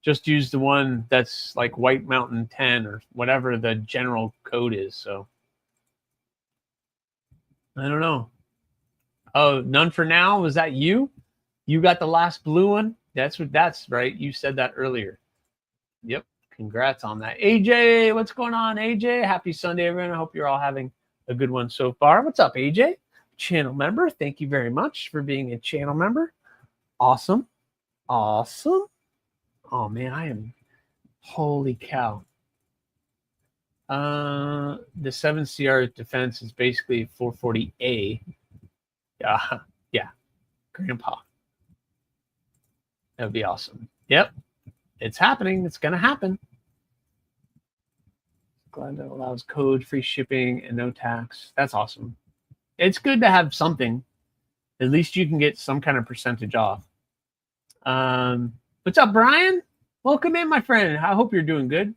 the one that's like White Mountain 10 or whatever the general code is. So I don't know. Oh, none for now. Was that you? You got the last blue one? That's right. You said that earlier. Yep. Congrats on that. AJ, what's going on, AJ? Happy Sunday, everyone. I hope you're all having a good one so far. What's up, AJ? Channel member. Thank you very much for being a channel member. Awesome. Awesome. Oh, man, I am. Holy cow. The 7CR defense is basically 440A. Yeah. Grandpa. That would be awesome. Yep. It's happening. It's going to happen. Glad that allows code, free shipping, and no tax. That's awesome. It's good to have something. At least you can get some kind of percentage off. What's up, Brian? Welcome in, my friend. I hope you're doing good.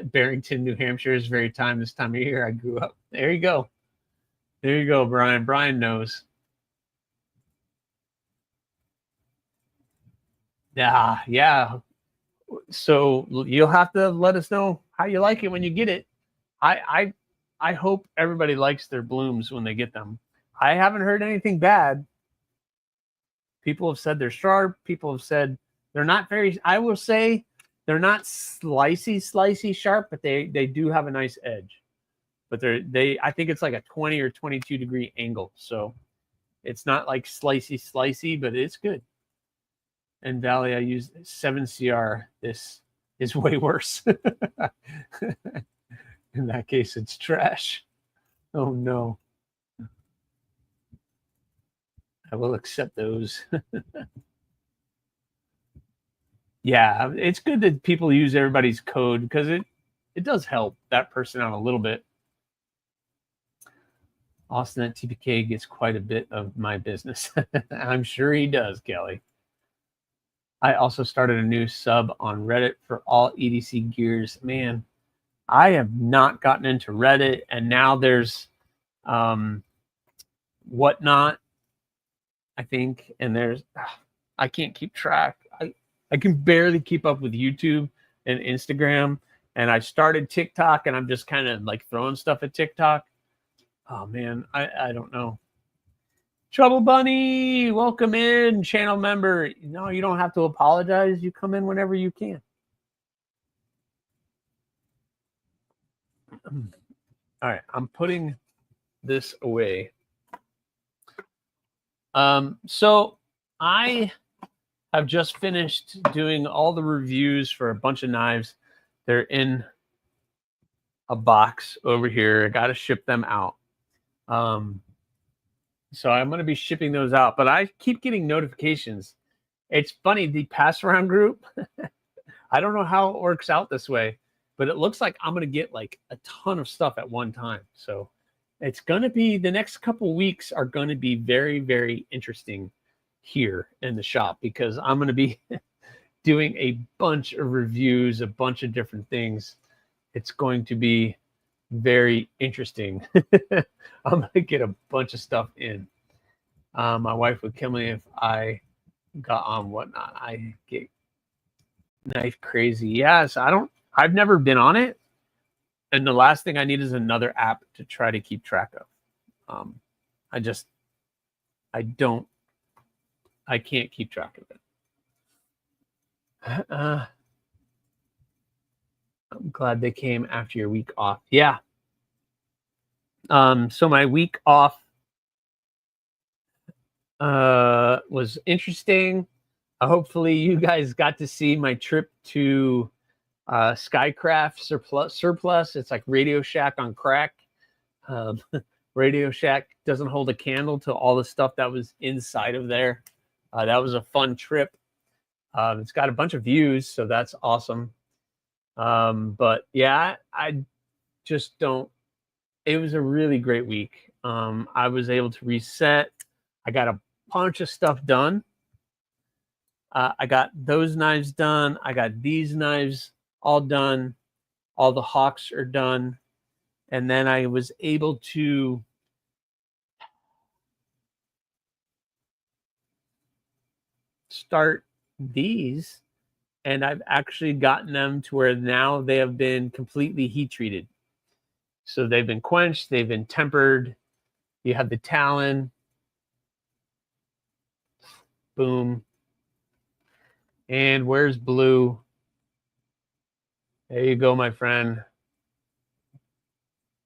Barrington, New Hampshire is very this time of year I grew up. There you go. There you go, Brian. Brian knows. Yeah. So you'll have to let us know how you like it when you get it. I hope everybody likes their blooms when they get them. I haven't heard anything bad. People have said they're sharp. People have said they're not very, I will say they're not slicey sharp, but they do have a nice edge. But I think it's like a 20 or 22 degree angle. So it's not like slicey, but it's good. And Valley, I use 7CR. This is way worse. In that case, it's trash. Oh, no. I will accept those. Yeah, it's good that people use everybody's code because it does help that person out a little bit. Austin at TPK gets quite a bit of my business. I'm sure he does, Kelly. I also started a new sub on Reddit for all EDC gears. Man, I have not gotten into Reddit, and now there's Whatnot, I think, and there's I can't keep track. I can barely keep up with YouTube and Instagram, and I started TikTok, and I'm just kind of like throwing stuff at TikTok. Oh man, I don't know. Trouble Bunny, welcome in, channel member. No, you don't have to apologize. You come in whenever you can. All right, I'm putting this away. So I have just finished doing all the reviews for a bunch of knives. They're in a box over here. I got to ship them out. So I'm going to be shipping those out, but I keep getting notifications. It's funny, the pass around group, I don't know how it works out this way, but it looks like I'm going to get like a ton of stuff at one time. So it's going to be, the next couple weeks are going to be very, very interesting here in the shop, because I'm going to be doing a bunch of reviews, a bunch of different things. It's going to be very interesting. I'm going to get a bunch of stuff in. My wife would kill me if I got on Whatnot. I get knife crazy. Yes, I've never been on it. And the last thing I need is another app to try to keep track of. I can't keep track of it. I'm glad they came after your week off. Yeah. So my week off was interesting. Hopefully you guys got to see my trip to Skycraft Surplus. It's like Radio Shack on crack. Radio Shack doesn't hold a candle to all the stuff that was inside of there. That was a fun trip. It's got a bunch of views, so that's awesome. But yeah, I just don't. It was a really great week. I was able to reset. I got a bunch of stuff done. I got those knives done. I got these knives all done. All the hawks are done. And then I was able to start these, and I've actually gotten them to where now they have been completely heat treated. So they've been quenched, they've been tempered. You have the talon. Boom. And where's blue? There you go, my friend.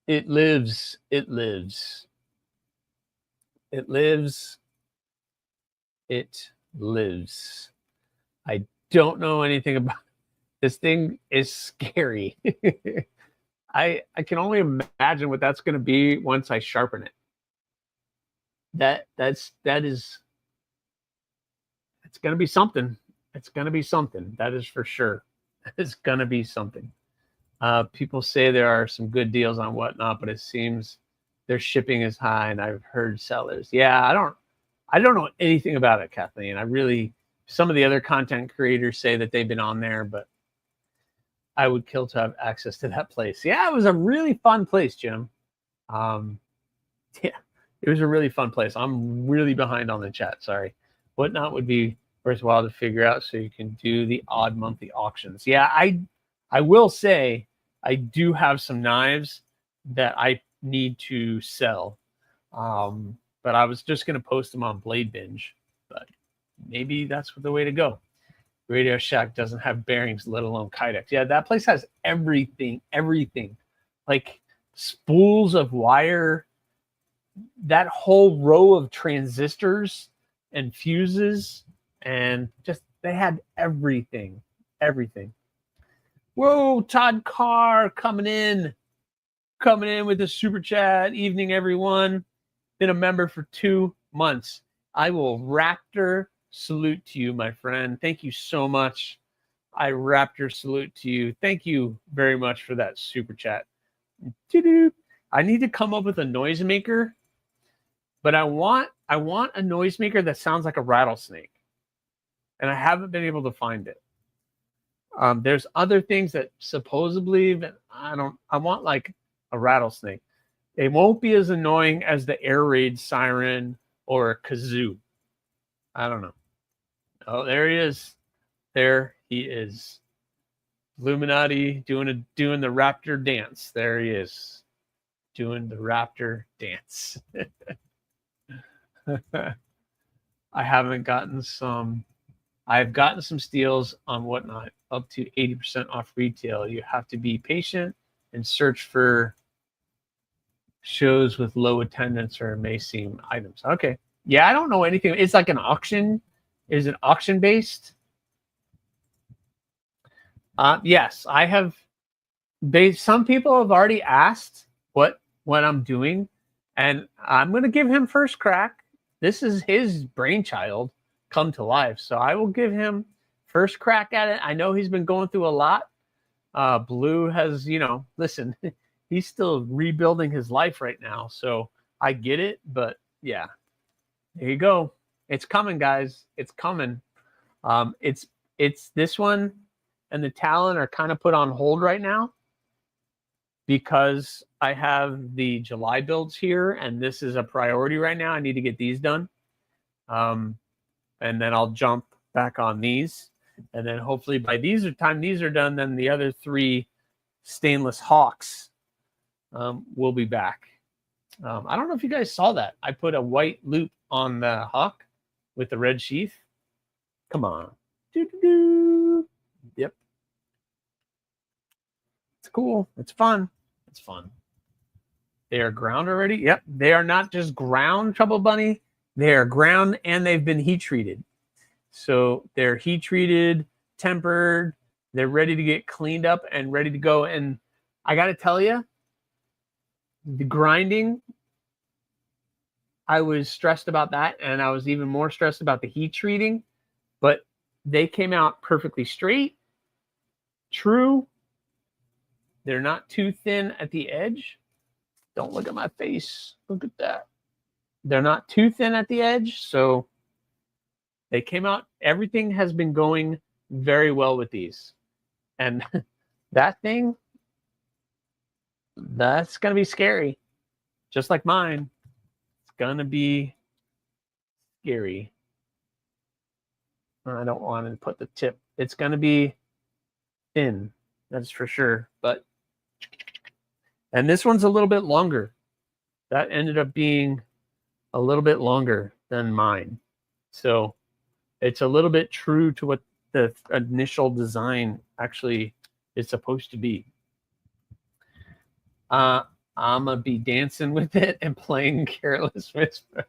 It lives. It lives. It lives. It lives. I don't know anything about this thing. Is scary. I can only imagine what that's going to be once I sharpen it. It's going to be something. It's going to be something. That is for sure. It's going to be something. People say there are some good deals on Whatnot, but it seems their shipping is high, and I've heard sellers. Yeah, I don't know anything about it, Kathleen. Some of the other content creators say that they've been on there, but I would kill to have access to that place. Yeah, it was a really fun place, Jim. Yeah, it was a really fun place. I'm really behind on the chat. Sorry. Whatnot would be worthwhile to figure out so you can do the odd monthly auctions. Yeah, I will say I do have some knives that I need to sell. But I was just going to post them on Blade Binge, but maybe that's the way to go. Radio Shack doesn't have bearings, let alone Kydex. Yeah, that place has everything. Like spools of wire, that whole row of transistors and fuses, and just they had everything. Whoa, Todd Carr coming in with a super chat. Evening, everyone. Been a member for 2 months. I will Raptor salute to you, my friend. Thank you so much. I Raptor salute to you. Thank you very much for that super chat. I need to come up with a noisemaker, but I want a noisemaker that sounds like a rattlesnake, and I haven't been able to find it. There's other things that supposedly, but I want like a rattlesnake. It won't be as annoying as the air raid siren or a kazoo. I don't know. Oh, there he is. There he is. Illuminati doing the Raptor dance. There he is. Doing the Raptor dance. I've gotten some steals on Whatnot, up to 80% off retail. You have to be patient and search for shows with low attendance or may seem items. Okay. Yeah, I don't know anything. It's like an auction. Is it auction based? Yes, I have. Some people have already asked what I'm doing, And I'm going to give him first crack. This is his brainchild come to life. So I will give him first crack at it. I know he's been going through a lot. Blue has, you know, listen, he's still rebuilding his life right now. So I get it. But yeah, there you go. It's coming, guys. It's coming. It's this one and the Talon are kind of put on hold right now because I have the July builds here, and this is a priority right now. I need to get these done. And then I'll jump back on these. And then hopefully by these are done, then the other 3 stainless Hawks will be back. I don't know if you guys saw that. I put a white loop on the Hawk with the red sheath. Come on. Doo-doo-doo. Yep. It's cool. It's fun. It's fun. They are ground already. Yep. They are not just ground, Trouble Bunny. They are ground and they've been heat treated. So they're heat treated, tempered. They're ready to get cleaned up and ready to go. And I got to tell you, the grinding, I was stressed about that. And I was even more stressed about the heat treating. But they came out perfectly straight, true. They're not too thin at the edge. Don't look at my face. Look at that. They're not too thin at the edge. So they came out. Everything has been going very well with these. And that thing, that's going to be scary. Just like mine. It's going to be scary. I don't want to put the tip. It's going to be thin. That's for sure. But, and this one's a little bit longer. That ended up being a little bit longer than mine. So it's a little bit true to what the initial design actually is supposed to be. I'm going to be dancing with it and playing Careless Whisper.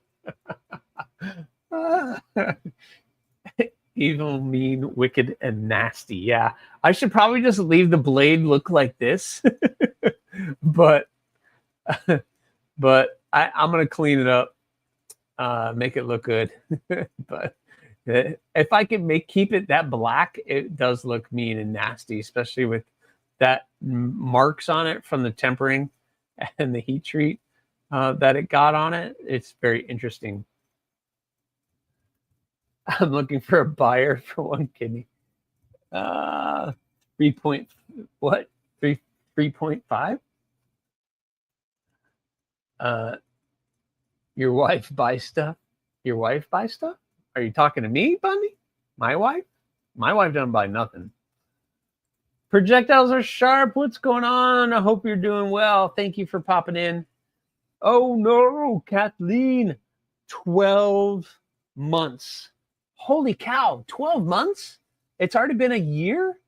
Evil, mean, wicked, and nasty. Yeah, I should probably just leave the blade look like this. but I'm going to clean it up, make it look good. But if I can keep it that black, it does look mean and nasty, especially with that marks on it from the tempering and the heat treat that it got on it. It's very interesting. I'm looking for a buyer for 1 kidney. 3.5? Your wife buys stuff? Your wife buys stuff? Are you talking to me, Bundy? My wife? My wife doesn't buy nothing. Projectiles are sharp. What's going on? I hope you're doing well. Thank you for popping in. Oh no, Kathleen. 12 months. Holy cow, 12 months? It's already been a year?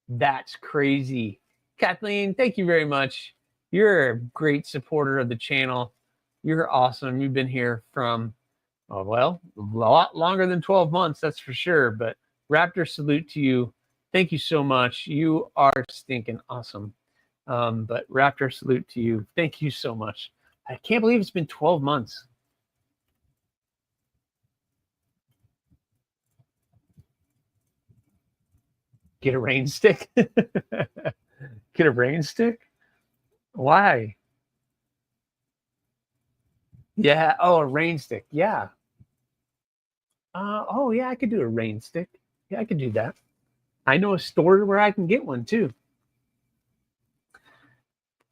That's crazy. Kathleen, thank you very much. You're a great supporter of the channel. You're awesome. You've been here from, oh, well, a lot longer than 12 months, that's for sure. But Raptor, salute to you. Thank you so much. You are stinking awesome. But Raptor, salute to you. Thank you so much. I can't believe it's been 12 months. Get a rain stick? Get a rain stick? Why? Yeah. Oh, a rain stick. Yeah. Oh, yeah, I could do a rain stick. Yeah, I could do that. I know a store where I can get one, too.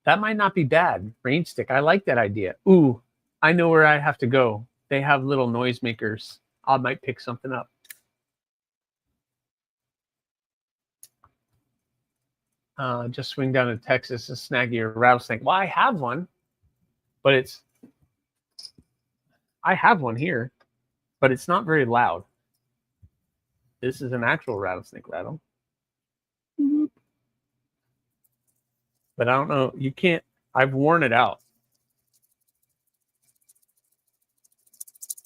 That might not be bad. Rain stick. I like that idea. Ooh, I know where I have to go. They have little noisemakers. I might pick something up. Just swing down to Texas and snag your rattlesnake. Well, I have one, but I have one here, but it's not very loud. This is an actual rattlesnake rattle. But I don't know. You can't. I've worn it out.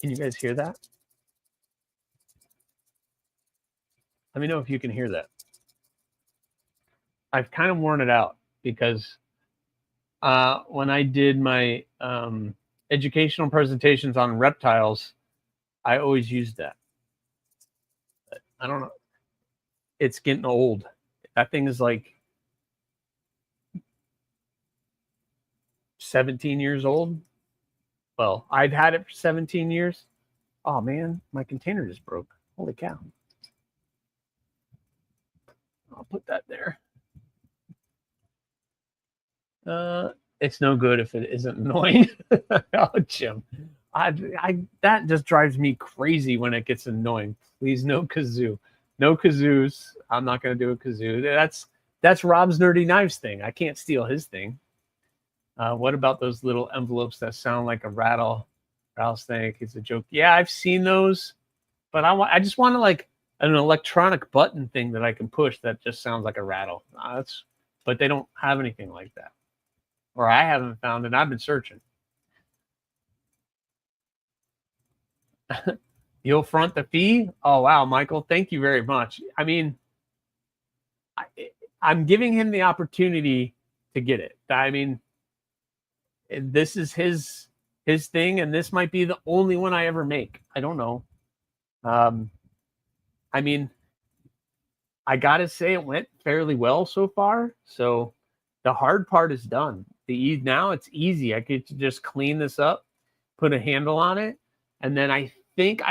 Can you guys hear that? Let me know if you can hear that. I've kind of worn it out because when I did my educational presentations on reptiles, I always use that. But I don't know. It's getting old. That thing is like 17 years old. Well, I've had it for 17 years. Oh man, my container just broke. Holy cow. I'll put that there. It's no good if it isn't annoying. Oh, Jim. That just drives me crazy when it gets annoying. Please, no kazoo. No kazoos. I'm not going to do a kazoo. That's Rob's Nerdy Knives thing. I can't steal his thing. What about those little envelopes that sound like a rattlesnake? It's a joke. Yeah, I've seen those, but I just want to like an electronic button thing that I can push that just sounds like a rattle. But they don't have anything like that, or I haven't found it. I've been searching. You'll front the fee? Oh wow, Michael, thank you very much. I mean, I'm giving him the opportunity to get it. I mean, this is his thing, and this might be the only one I ever make. I don't know. I mean, I gotta say it went fairly well so far. So the hard part is done. Now it's easy. I could just clean this up, put a handle on it, and then I think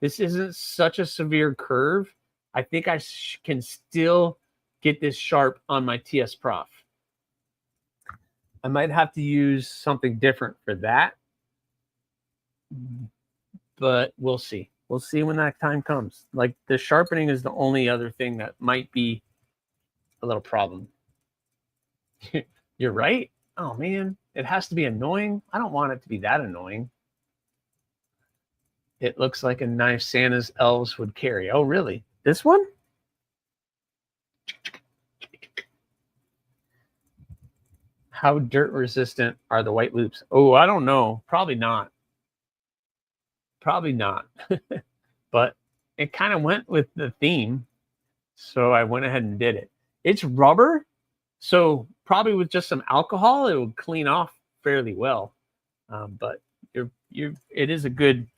this isn't such a severe curve. I think I can still get this sharp on my TS Prof. I might have to use something different for that, but we'll see. We'll see when that time comes. Like the sharpening is the only other thing that might be a little problem. You're right. Oh man, it has to be annoying. I don't want it to be that annoying. It looks like a knife Santa's elves would carry. Oh, really? This one? How dirt resistant are the white loops? Oh, I don't know. Probably not. Probably not. But it kind of went with the theme. So I went ahead and did it. It's rubber. So probably with just some alcohol, it would clean off fairly well. But it is a good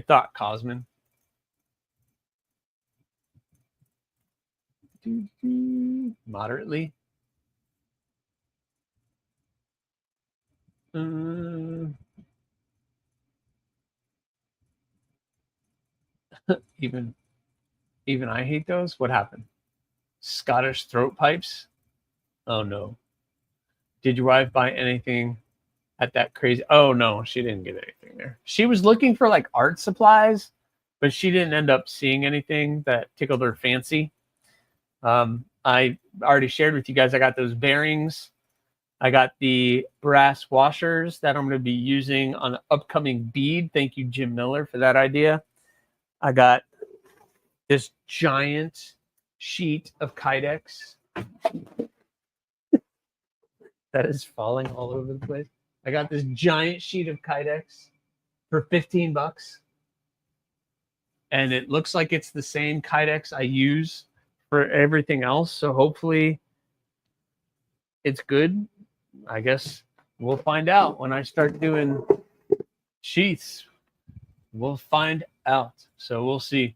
thought, Cosman. Moderately. Even I hate those. What happened? Scottish throat pipes? Oh no. Did your wife buy anything at that crazy? Oh no, she didn't get anything there. She was looking for like art supplies, but she didn't end up seeing anything that tickled her fancy. I already shared with you guys, I got those bearings. I got the brass washers that I'm going to be using on an upcoming bead. Thank you, Jim Miller, for that idea. I got this giant sheet of Kydex that is falling all over the place. I got this giant sheet of Kydex for 15 bucks. And it looks like it's the same Kydex I use for everything else. So hopefully it's good. I guess we'll find out when I start doing sheaths. We'll find out. So we'll see.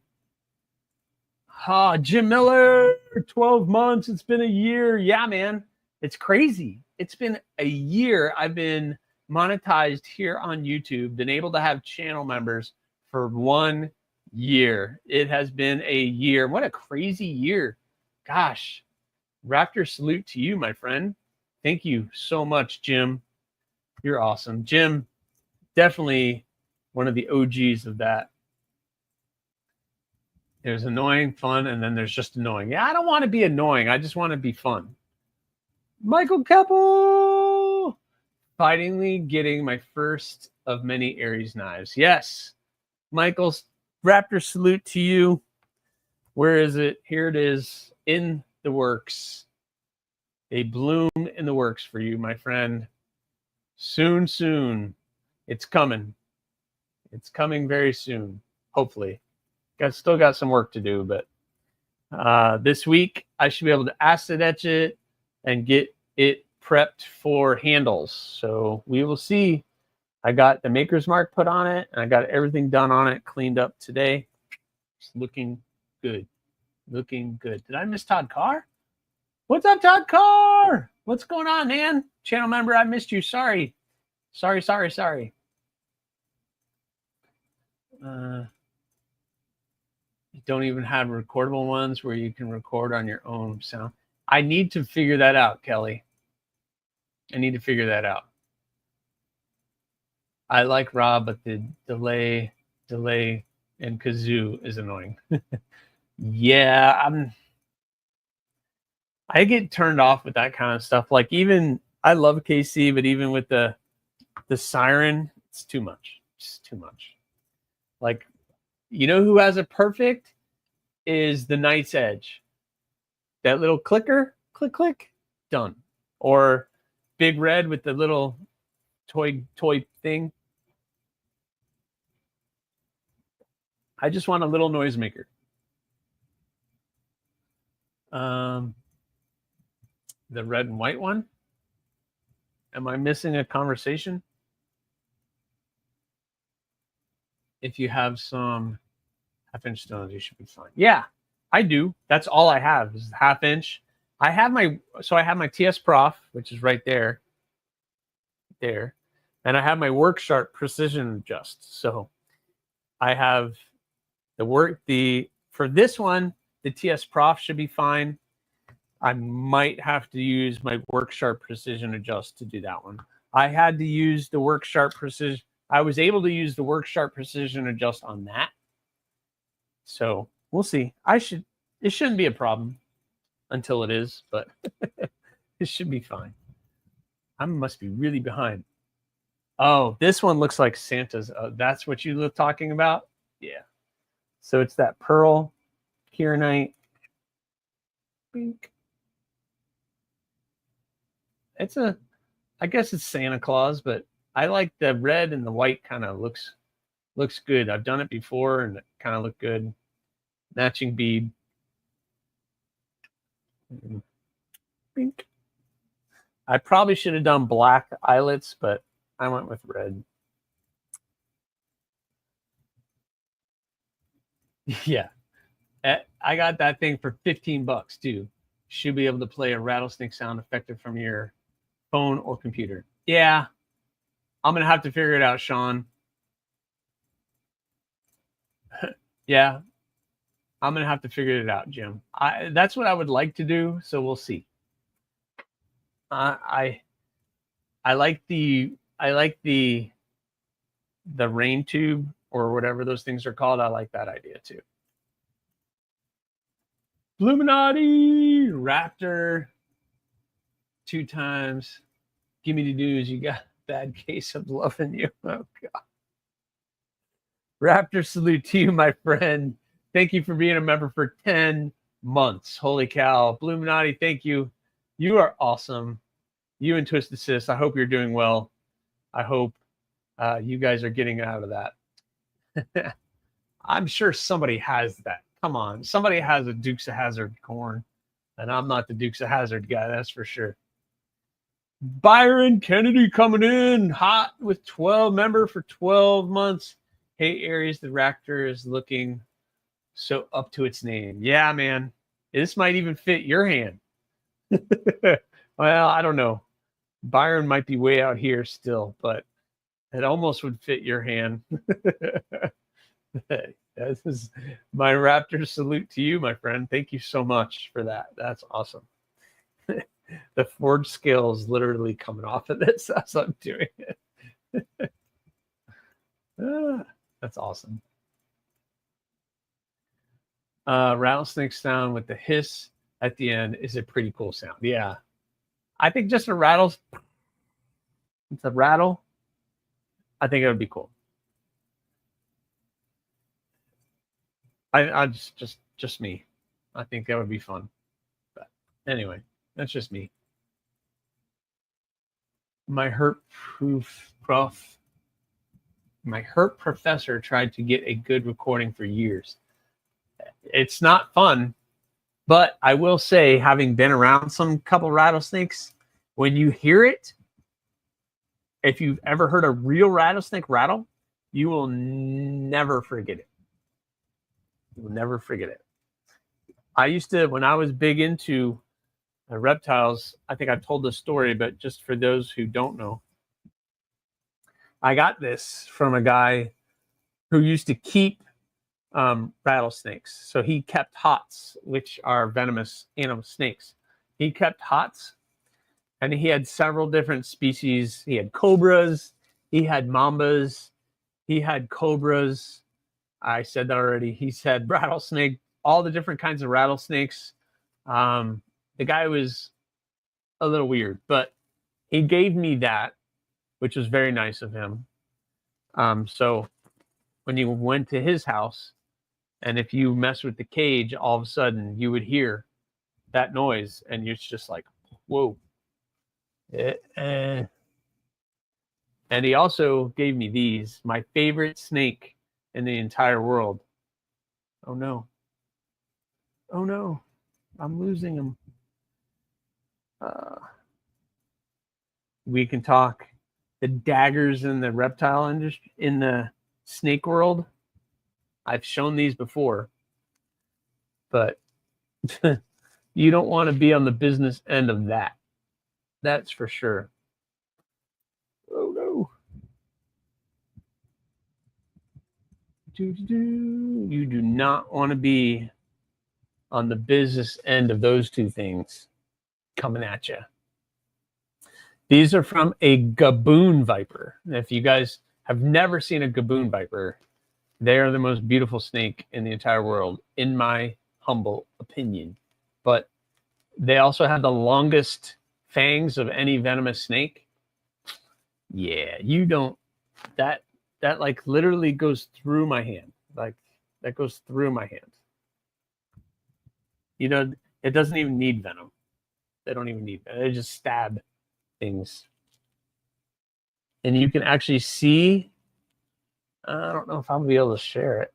Jim Miller, 12 months. It's been a year. Yeah, man. It's crazy. It's been a year. I've been monetized here on YouTube, been able to have channel members for 1 year. It has been a year. What a crazy year. Gosh. Raptor salute to you, my friend. Thank you so much, Jim. You're awesome. Jim, definitely one of the OGs of that. There's annoying, fun, and then there's just annoying. Yeah, I don't want to be annoying. I just want to be fun. Michael Keppel! Finally getting my first of many Aries knives. Yes. Michael's Raptor salute to you. Where is it? Here it is in the works. A bloom in the works for you, my friend. Soon, soon. It's coming. It's coming very soon, hopefully. Still got some work to do, but this week I should be able to acid etch it and get it prepped for handles. So we will see I got the maker's mark put on it, and I got everything done on it, cleaned up today. It's looking good. Looking good. Did I miss Todd Carr? What's up, Todd Carr? What's going on, man? Channel member, I missed you. Sorry. Sorry. You don't even have recordable ones where you can record on your own sound. I need to figure that out, Kelly. I need to figure that out. I like Rob, but the delay, and kazoo is annoying. Yeah, I get turned off with that kind of stuff. Like even I love KC, but even with the siren, it's too much. It's too much. Like, you know who has it perfect is the Night's Edge. That little clicker, click, click, done. Or Big Red with the little toy thing. I just want a little noisemaker. The red and white one. Am I missing a conversation? If you have some half-inch stones, you should be fine. Yeah, I do. That's all I have is half-inch. I have my TS Prof, which is right there. There. And I have my Work Sharp Precision Adjust. So I have for this one, the TS Prof should be fine. I might have to use my Work Sharp Precision Adjust to do that one. I had to use the Work Sharp Precision. I was able to use the Work Sharp Precision Adjust on that. So we'll see. It shouldn't be a problem until it is, but it should be fine. I must be really behind. Oh, this one looks like Santa's. That's what you were talking about? Yeah. So it's that pearl, kieranite. Bink. I guess it's Santa Claus, but I like the red and the white kind of looks good. I've done it before and it kind of looked good. Matching bead. Bink. I probably should have done black eyelets, but I went with red. Yeah. I got that thing for $15 too. Should be able to play a rattlesnake sound effective from your phone or computer. Yeah. I'm going to have to figure it out, Sean. Yeah. I'm going to have to figure it out, Jim. That's what I would like to do, so we'll see. I like the rain tube or whatever those things are called. I like that idea too. Illuminati Raptor 2 times. Give me the news. You got a bad case of loving you. Oh God. Raptor salute to you, my friend. Thank you for being a member for 10 months. Holy cow. Illuminati, thank you. You are awesome. You and Twist Assist. I hope you're doing well. I hope you guys are getting out of that. I'm sure somebody has that. Come on. Somebody has a Dukes of Hazzard corn. And I'm not the Dukes of Hazzard guy, that's for sure. Byron Kennedy coming in hot with 12 member for 12 months. Hey, Aries, the Raptor is looking so up to its name. Yeah, man. This might even fit your hand. Well, I don't know. Byron might be way out here still, but it almost would fit your hand. This is my Raptor salute to you, my friend. Thank you so much for that. That's awesome. The forge scale is literally coming off of this as I'm doing it. That's awesome. Rattlesnake sound with the hiss at the end is a pretty cool sound. Yeah. I think just a rattle. It's a rattle. I think it would be cool. I just me. I think that would be fun. But anyway, that's just me. My hurt professor tried to get a good recording for years. It's not fun, but I will say, having been around some couple rattlesnakes, when you hear it, If you've ever heard a real rattlesnake rattle, you will never forget it. You will never forget it. I used to, when I was big into reptiles, I think I've told this story, but just for those who don't know, I got this from a guy who used to keep rattlesnakes. So he kept hots, which are venomous snakes. He kept hots, and he had several different species. He had cobras, he had mambas, he had cobras. I said that already. He said rattlesnake, all the different kinds of rattlesnakes. The guy was a little weird, but he gave me that, which was very nice of him. So when you went to his house, and if you mess with the cage, all of a sudden you would hear that noise, and you're just like, whoa. And he also gave me these, my favorite snake in the entire world. Oh no. Oh no. I'm losing him. We can talk the daggers in the reptile industry, in the snake world. I've shown these before, but you don't want to be on the business end of that. That's for sure. Oh no. You do not want to be on the business end of those two things coming at you. These are from a gaboon viper. If you guys have never seen a gaboon viper, they are the most beautiful snake in the entire world, in my humble opinion. But they also have the longest fangs of any venomous snake. Yeah, you don't, that like literally goes through my hand. Like that goes through my hand. You know, it doesn't even need venom. They don't even need venom. They just stab things. And you can actually see, I don't know if I'll be able to share it.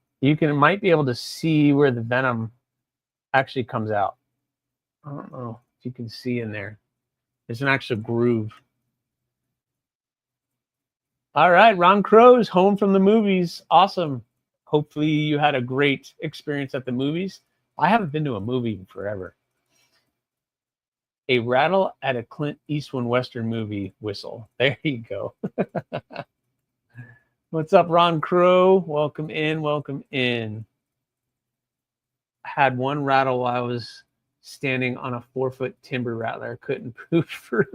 Might be able to see where the venom actually comes out. I don't know if you can see in there. There's an actual groove. All right, Ron Crow's home from the movies. Awesome. Hopefully you had a great experience at the movies. I haven't been to a movie in forever. A rattle at a Clint Eastwood Western movie whistle. There you go. What's up, Ron Crow? Welcome in, welcome in. I had one rattle while I was standing on a 4-foot timber rattler. Couldn't prove for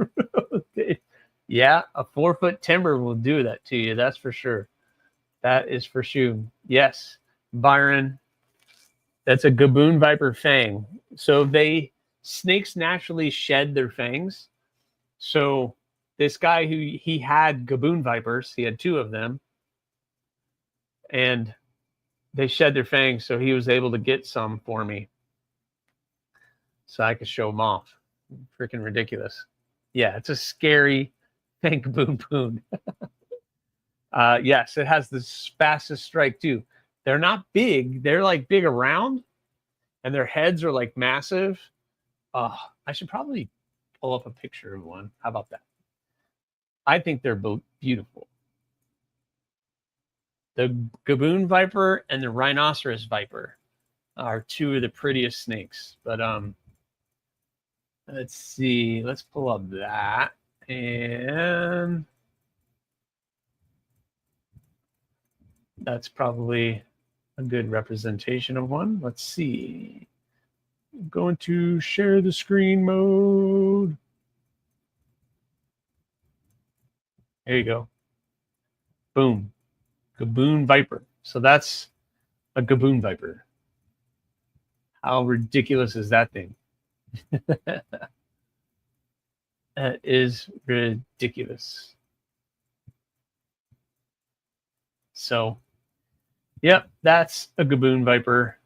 yeah, a 4-foot timber will do that to you. That's for sure. That is for sure. Yes, Byron. That's a gaboon viper fang. So snakes naturally shed their fangs. So this guy he had gaboon vipers, he had 2 of them, and they shed their fangs. So he was able to get some for me, so I could show them off. Freaking ridiculous. Yeah, it's a scary thing. Boom, boom. Yes, it has the fastest strike too. They're not big. They're like big around, and their heads are like massive. I should probably pull up a picture of one. How about that? I think they're both beautiful. The gaboon viper and the rhinoceros viper are 2 of the prettiest snakes. But let's see. Let's pull up that. And that's probably a good representation of one. Let's see. I'm going to share the screen mode. There you go. Boom. Gaboon viper. So that's a gaboon viper. How ridiculous is that thing? That is ridiculous. So, yep, that's a gaboon viper.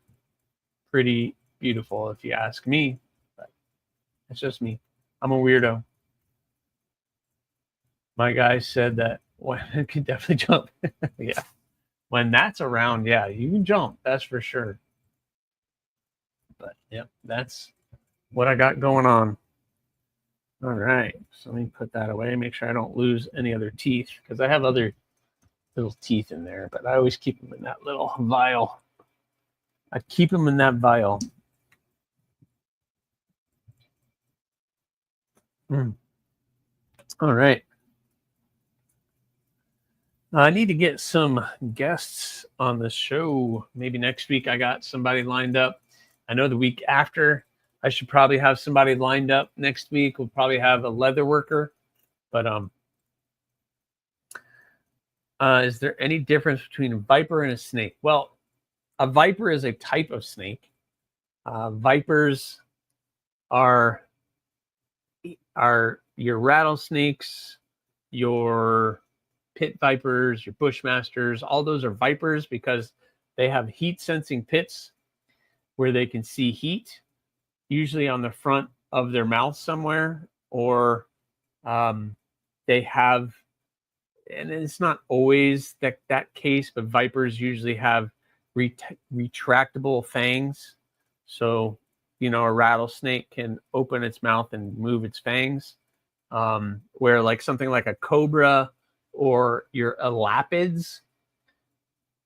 Pretty beautiful, if you ask me. But that's just me. I'm a weirdo. My guy said that it can definitely jump. Yeah. When that's around, yeah, you can jump. That's for sure. But, yep, that's what I got going on. All right, so let me put that away, make sure I don't lose any other teeth, because I have other little teeth in there, but I always keep them in that little vial. I keep them in that vial. All right. I need to get some guests on the show. Maybe next week I got somebody lined up. I know the week after I should probably have somebody lined up. Next week we'll probably have a leather worker. But is there any difference between a viper and a snake? Well, a viper is a type of snake. Vipers are your rattlesnakes, your pit vipers, your bushmasters. All those are vipers because they have heat sensing pits where they can see heat, usually on the front of their mouth somewhere, or they have, and it's not always that case, but vipers usually have retractable fangs. So, you know, a rattlesnake can open its mouth and move its fangs, where like something like a cobra or your elapids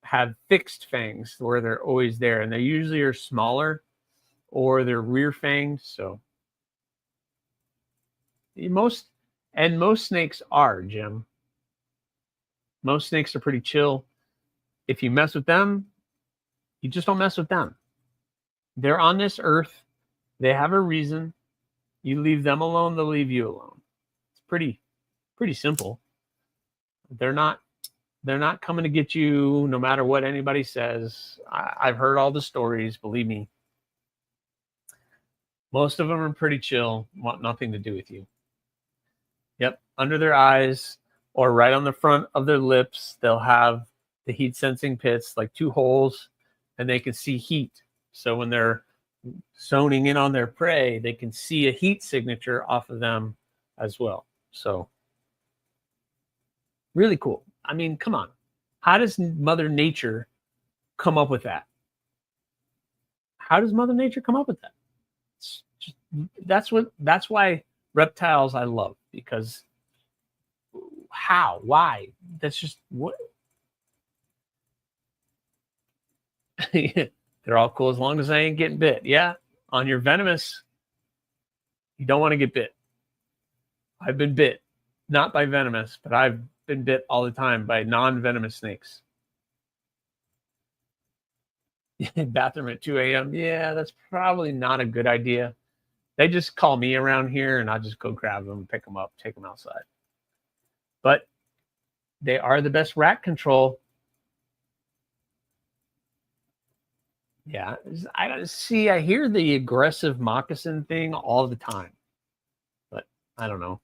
have fixed fangs where they're always there, and they usually are smaller or they're rear fangs. So most snakes are, Jim. Most snakes are pretty chill. If you mess with them, you just don't mess with them. They're on this earth. They have a reason. You leave them alone, they'll leave you alone. It's pretty simple. They're not coming to get you no matter what anybody says. I've heard all the stories, believe me. Most of them are pretty chill, want nothing to do with you. Yep, under their eyes or right on the front of their lips, they'll have the heat sensing pits, like 2 holes, and they can see heat. So when they're zoning in on their prey, they can see a heat signature off of them as well. So really cool. I mean, come on. How does Mother Nature come up with that? How does Mother Nature come up with that? That's why reptiles I love, because how? Why? That's just what. They're all cool as long as I ain't getting bit. Yeah, on your venomous, you don't want to get bit. I've been bit, not by venomous, but I've been bit all the time by non-venomous snakes. Bathroom at 2 a.m. Yeah, that's probably not a good idea. They just call me around here and I'll just go grab them, pick them up, take them outside. But they are the best rat control. Yeah, I hear the aggressive moccasin thing all the time, but I don't know.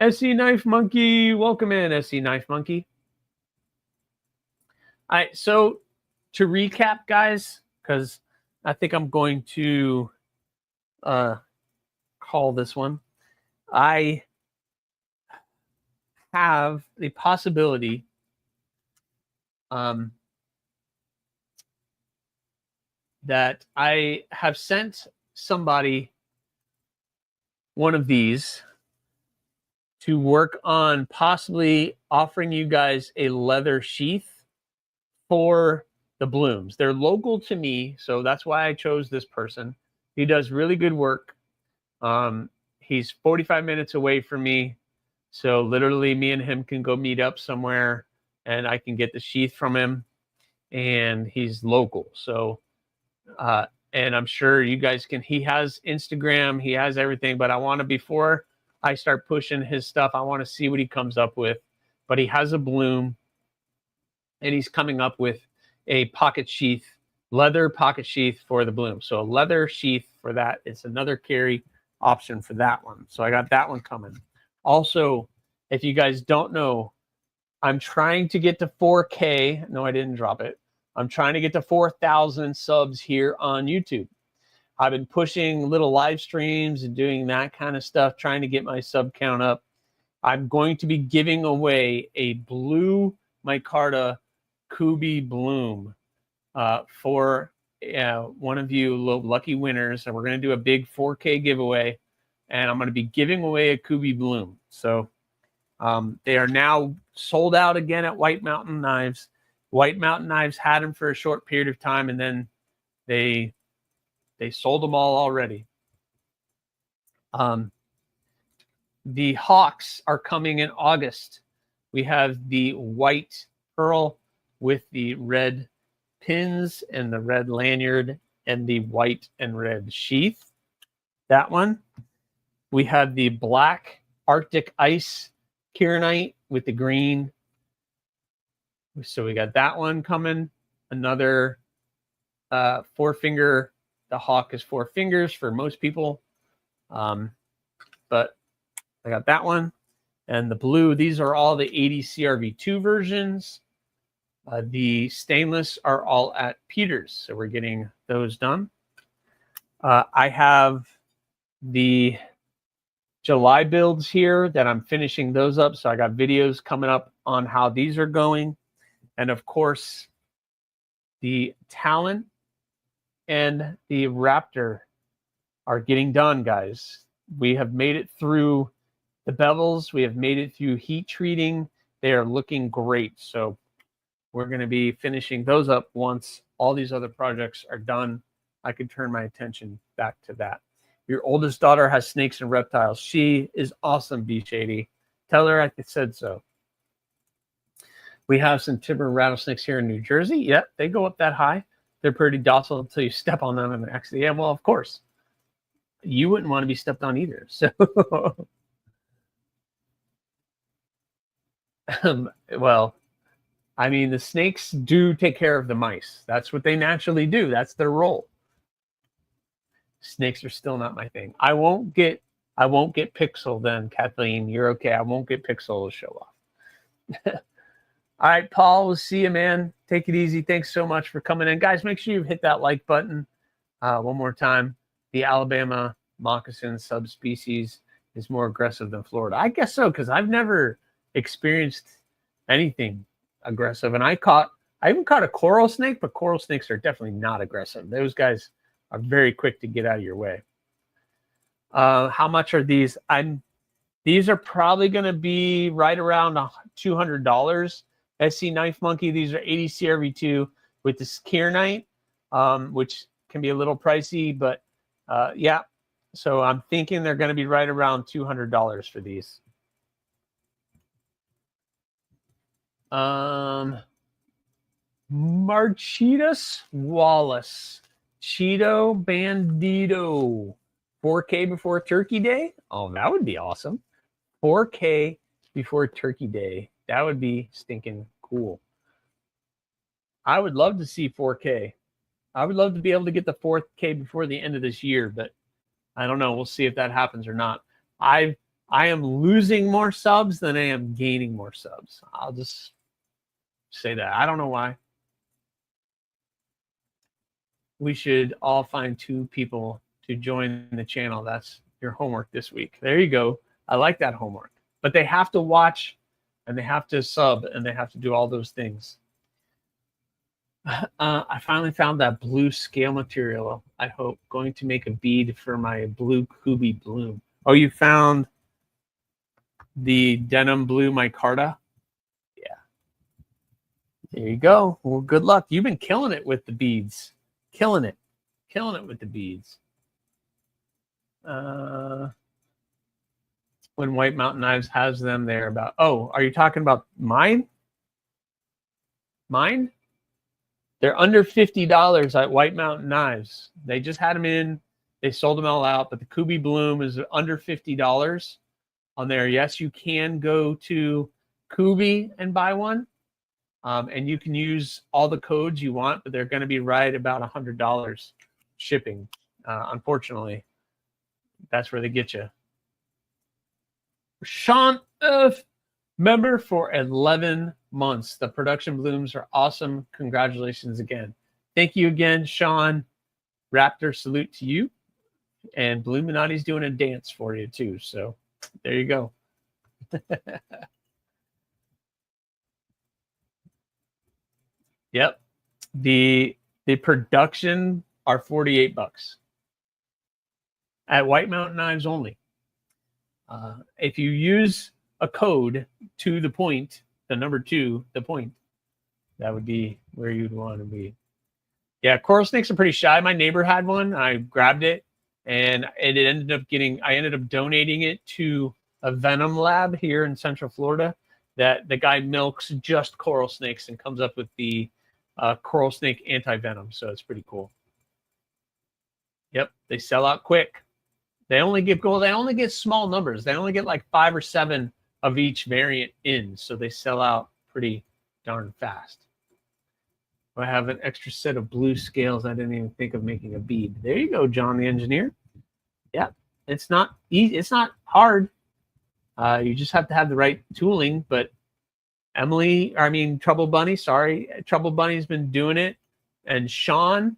SC Knife Monkey, welcome in, SC Knife Monkey. All right, so to recap, guys, because I think I'm going to call this one. I have the possibility that I have sent somebody one of these to work on possibly offering you guys a leather sheath for the blooms. They're local to me, so that's why I chose this person. He does really good work. He's 45 minutes away from me, so literally me and him can go meet up somewhere and I can get the sheath from him, and he's local. So and I'm sure you guys can. He has Instagram, he has everything, but I want to, before I start pushing his stuff, I want to see what he comes up with. But he has a bloom, and he's coming up with a pocket sheath, leather pocket sheath for the bloom. So a leather sheath for that. It's another carry option for that one. So I got that one coming. Also, if you guys don't know, I'm trying to get to 4K. No, I didn't drop it. I'm trying to get to 4,000 subs here on YouTube. I've been pushing little live streams and doing that kind of stuff, trying to get my sub count up. I'm going to be giving away a blue micarta Kubi bloom for one of you lucky winners. And we're going to do a big 4K giveaway. and I'm going to be giving away a Kubi Bloom. So they are now sold out again at White Mountain Knives. White Mountain Knives had them for a short period of time, and then they sold them all already. The Hawks are coming in August. We have the white pearl with the red pins and the red lanyard and the white and red sheath. That one. We have the black Arctic Ice Kieranite with the green. So we got that one coming. Another 4-finger. The Hawk is 4 fingers for most people. But I got that one. And the blue, these are all the 80 CRV2 versions. The stainless are all at Peters. So we're getting those done. I have the July builds here that I'm finishing those up. So I got videos coming up on how these are going. And of course, the Talon and the Raptor are getting done, guys. We have made it through the bevels. We have made it through heat treating. They are looking great. So we're going to be finishing those up once all these other projects are done. I can turn my attention back to that. Your oldest daughter has snakes and reptiles. She is awesome, B Shady. Tell her I said so. We have some timber rattlesnakes here in New Jersey. Yep, they go up that high. They're pretty docile until you step on them and actually, yeah, well, of course. You wouldn't want to be stepped on either. So, well, I mean, the snakes do take care of the mice. That's what they naturally do. That's their role. Snakes are still not my thing. I won't get Pixel then, Kathleen. You're okay. I won't get Pixel to show off. All right, Paul, we'll see you, man. Take it easy. Thanks so much for coming in. Guys, make sure you hit that like button one more time. The Alabama moccasin subspecies is more aggressive than Florida. I guess so, because I've never experienced anything aggressive. And I even caught a coral snake, but coral snakes are definitely not aggressive. Those guys are very quick to get out of your way. How much are these? These are probably going to be right around $200. SC Knife Monkey, these are 80 CRV2 with this Kieranite, which can be a little pricey, but yeah. So I'm thinking they're going to be right around $200 for these. Marchitas Wallace, Cheeto Bandito, 4K before Turkey Day. Oh, that would be awesome. 4K before Turkey Day. That would be stinking cool. I would love to see 4K. I would love to be able to get the 4K before the end of this year, but I don't know. We'll see if that happens or not. I am losing more subs than I am gaining more subs. I'll just say that. I don't know why. We should all find 2 people to join the channel. That's your homework this week. There you go. I like that homework. But they have to watch, and they have to sub, and they have to do all those things. I finally found that blue scale material. I hope going to make a bead for my blue Kubi Bloom. Oh, you found the denim blue micarta? Yeah. There you go. Well, good luck. You've been killing it with the beads. Killing it with the beads. When White Mountain Knives has them, they're about. Oh, are you talking about mine? Mine? They're under $50 at White Mountain Knives. They just had them in. They sold them all out, but the Kubi Bloom is under $50 on there. Yes, you can go to Kubi and buy one, and you can use all the codes you want, but they're going to be right about $100 shipping. Unfortunately, that's where they get you. Sean F. member for 11 months. The production blooms are awesome. Congratulations again. Thank you again, Sean. Raptor, salute to you. And Bluminati's doing a dance for you too. So there you go. Yep. The production are $48 at White Mountain Knives only. If you use a code to the point, the number 2, the point, that would be where you'd want to be. Yeah, coral snakes are pretty shy. My neighbor had one. I grabbed it, and it ended up I ended up donating it to a venom lab here in Central Florida. That the guy milks just coral snakes and comes up with the coral snake anti-venom. So it's pretty cool. Yep, they sell out quick. They only get small numbers. They only get like 5 or 7 of each variant in, so they sell out pretty darn fast. I have an extra set of blue scales. I didn't even think of making a bead. There you go, John the engineer. Yeah, it's not easy. It's not hard. You just have to have the right tooling. But Trouble Bunny's been doing it, and Sean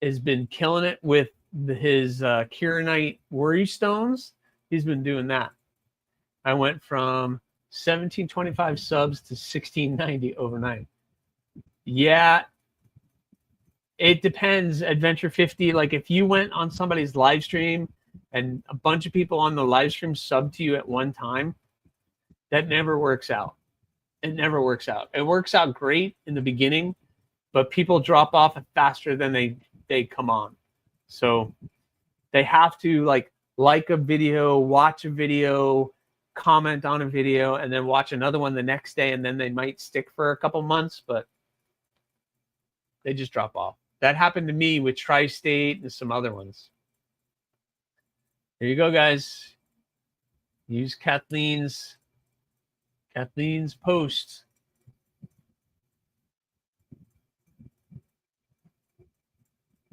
has been killing it with his Kieranite worry stones. He's been doing that. I went from 1725 subs to 1690 overnight. Yeah, it depends. Adventure 50, like if you went on somebody's live stream and a bunch of people on the live stream sub to you at one time, that never works out. It never works out. It works out great in the beginning, but people drop off faster than they come on. So they have to like a video, watch a video, comment on a video, and then watch another one the next day, and then they might stick for a couple months, but they just drop off. That happened to me with Tri-State and some other ones. There you go, guys. Use Kathleen's post.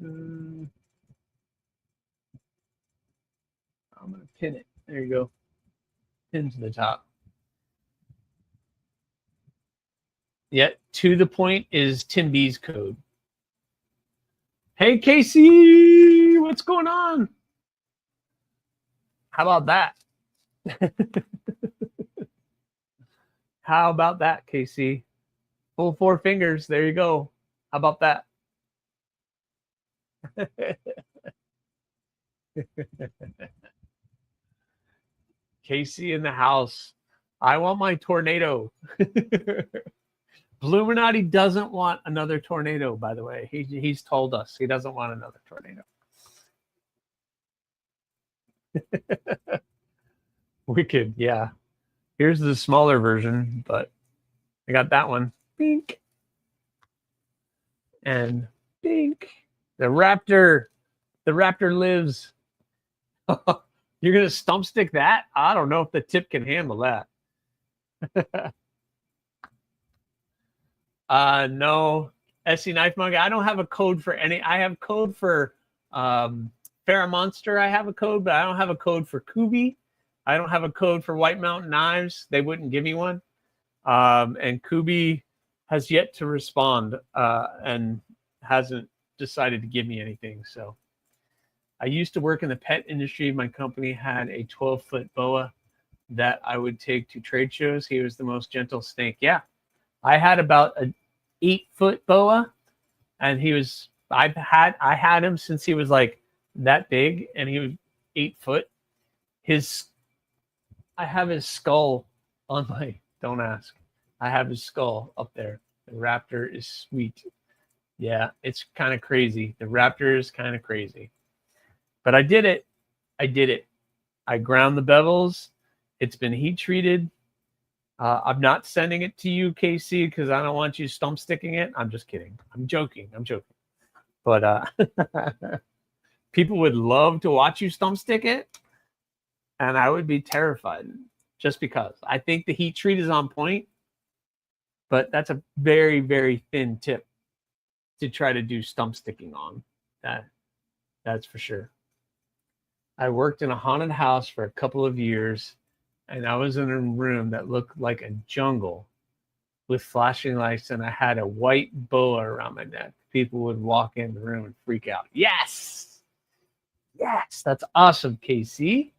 I'm going to pin it. There you go. Pin to the top. Yeah, to the point is Tim B's code. Hey, Casey, what's going on? How about that? How about that, Casey? Full 4 fingers. There you go. How about that? Casey in the house. I want my tornado. Bluminati doesn't want another tornado, by the way. He's told us he doesn't want another tornado. Wicked, yeah. Here's the smaller version, but I got that one. Bink. And bink. The raptor lives. You're going to stump stick that? I don't know if the tip can handle that. No. SC Knife Mug, I don't have a code for any. I have code for Monster. I have a code, but I don't have a code for Kubi. I don't have a code for White Mountain Knives. They wouldn't give me one. And Kubi has yet to respond and hasn't decided to give me anything. So I used to work in the pet industry. My company had a 12-foot boa that I would take to trade shows. He was the most gentle snake. Yeah, I had about an 8-foot boa, and I had him since he was like that big, and he was 8 foot. I have his skull on my, don't ask. I have his skull up there. The raptor is sweet. Yeah, it's kind of crazy. The raptor is kind of crazy. But I did it. I ground the bevels. It's been heat treated. I'm not sending it to you, KC, because I don't want you stump sticking it. I'm just kidding. I'm joking. But people would love to watch you stump stick it. And I would be terrified just because. I think the heat treat is on point. But that's a very, very thin tip to try to do stump sticking on. That's for sure. I worked in a haunted house for a couple of years, and I was in a room that looked like a jungle with flashing lights, and I had a white boa around my neck. People would walk in the room and freak out. Yes, that's awesome, KC.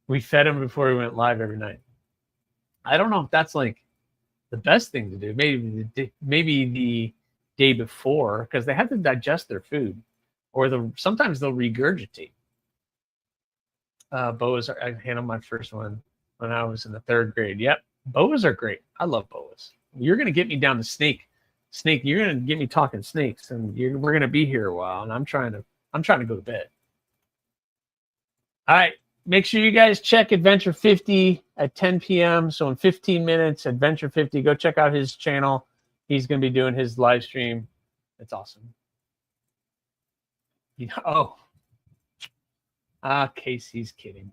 We fed him before we went live every night. I don't know if that's like the best thing to do. Maybe the day before, because they have to digest their food, or sometimes they'll regurgitate. Boas are, I handled my first one when I was in the 3rd grade. Yep. Boas are great. I love boas. You're going to get me down to snake. You're going to get me talking snakes, and we're going to be here a while, and I'm trying to go to bed. All right. Make sure you guys check Adventure 50 at 10 p.m. So in 15 minutes, Adventure 50, go check out his channel. He's going to be doing his live stream. It's awesome. Casey's kidding.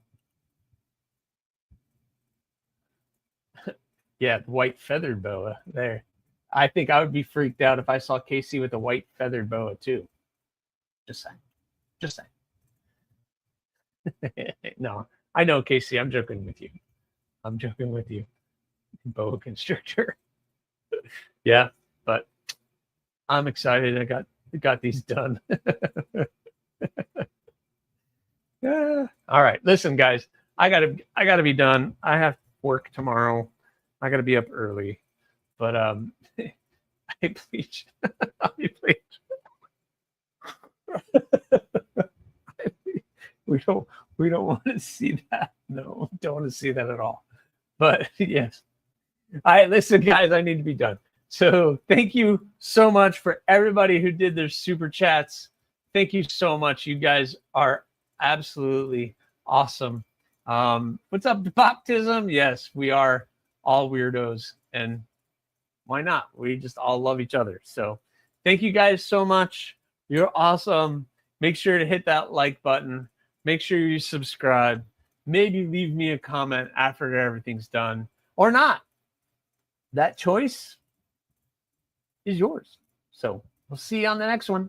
Yeah, white feathered boa there. I think I would be freaked out if I saw Casey with a white feathered boa too. Just saying. No, I know, Casey. I'm joking with you. Boa constrictor. Yeah, but I'm excited. I got these done. All right, listen, guys. I gotta be done. I have work tomorrow. I gotta be up early, but I bleach. We don't want to see that. No, don't want to see that at all. But yes. All right, listen, guys, I need to be done. So thank you so much for everybody who did their super chats. Thank you so much. You guys are absolutely awesome. What's up, baptism? Yes, we are all weirdos, and why not? We just all love each other. So thank you guys so much. You're awesome. Make sure to hit that like button. Make sure you subscribe. Maybe leave me a comment after everything's done, or not. That choice is yours. So we'll see you on the next one.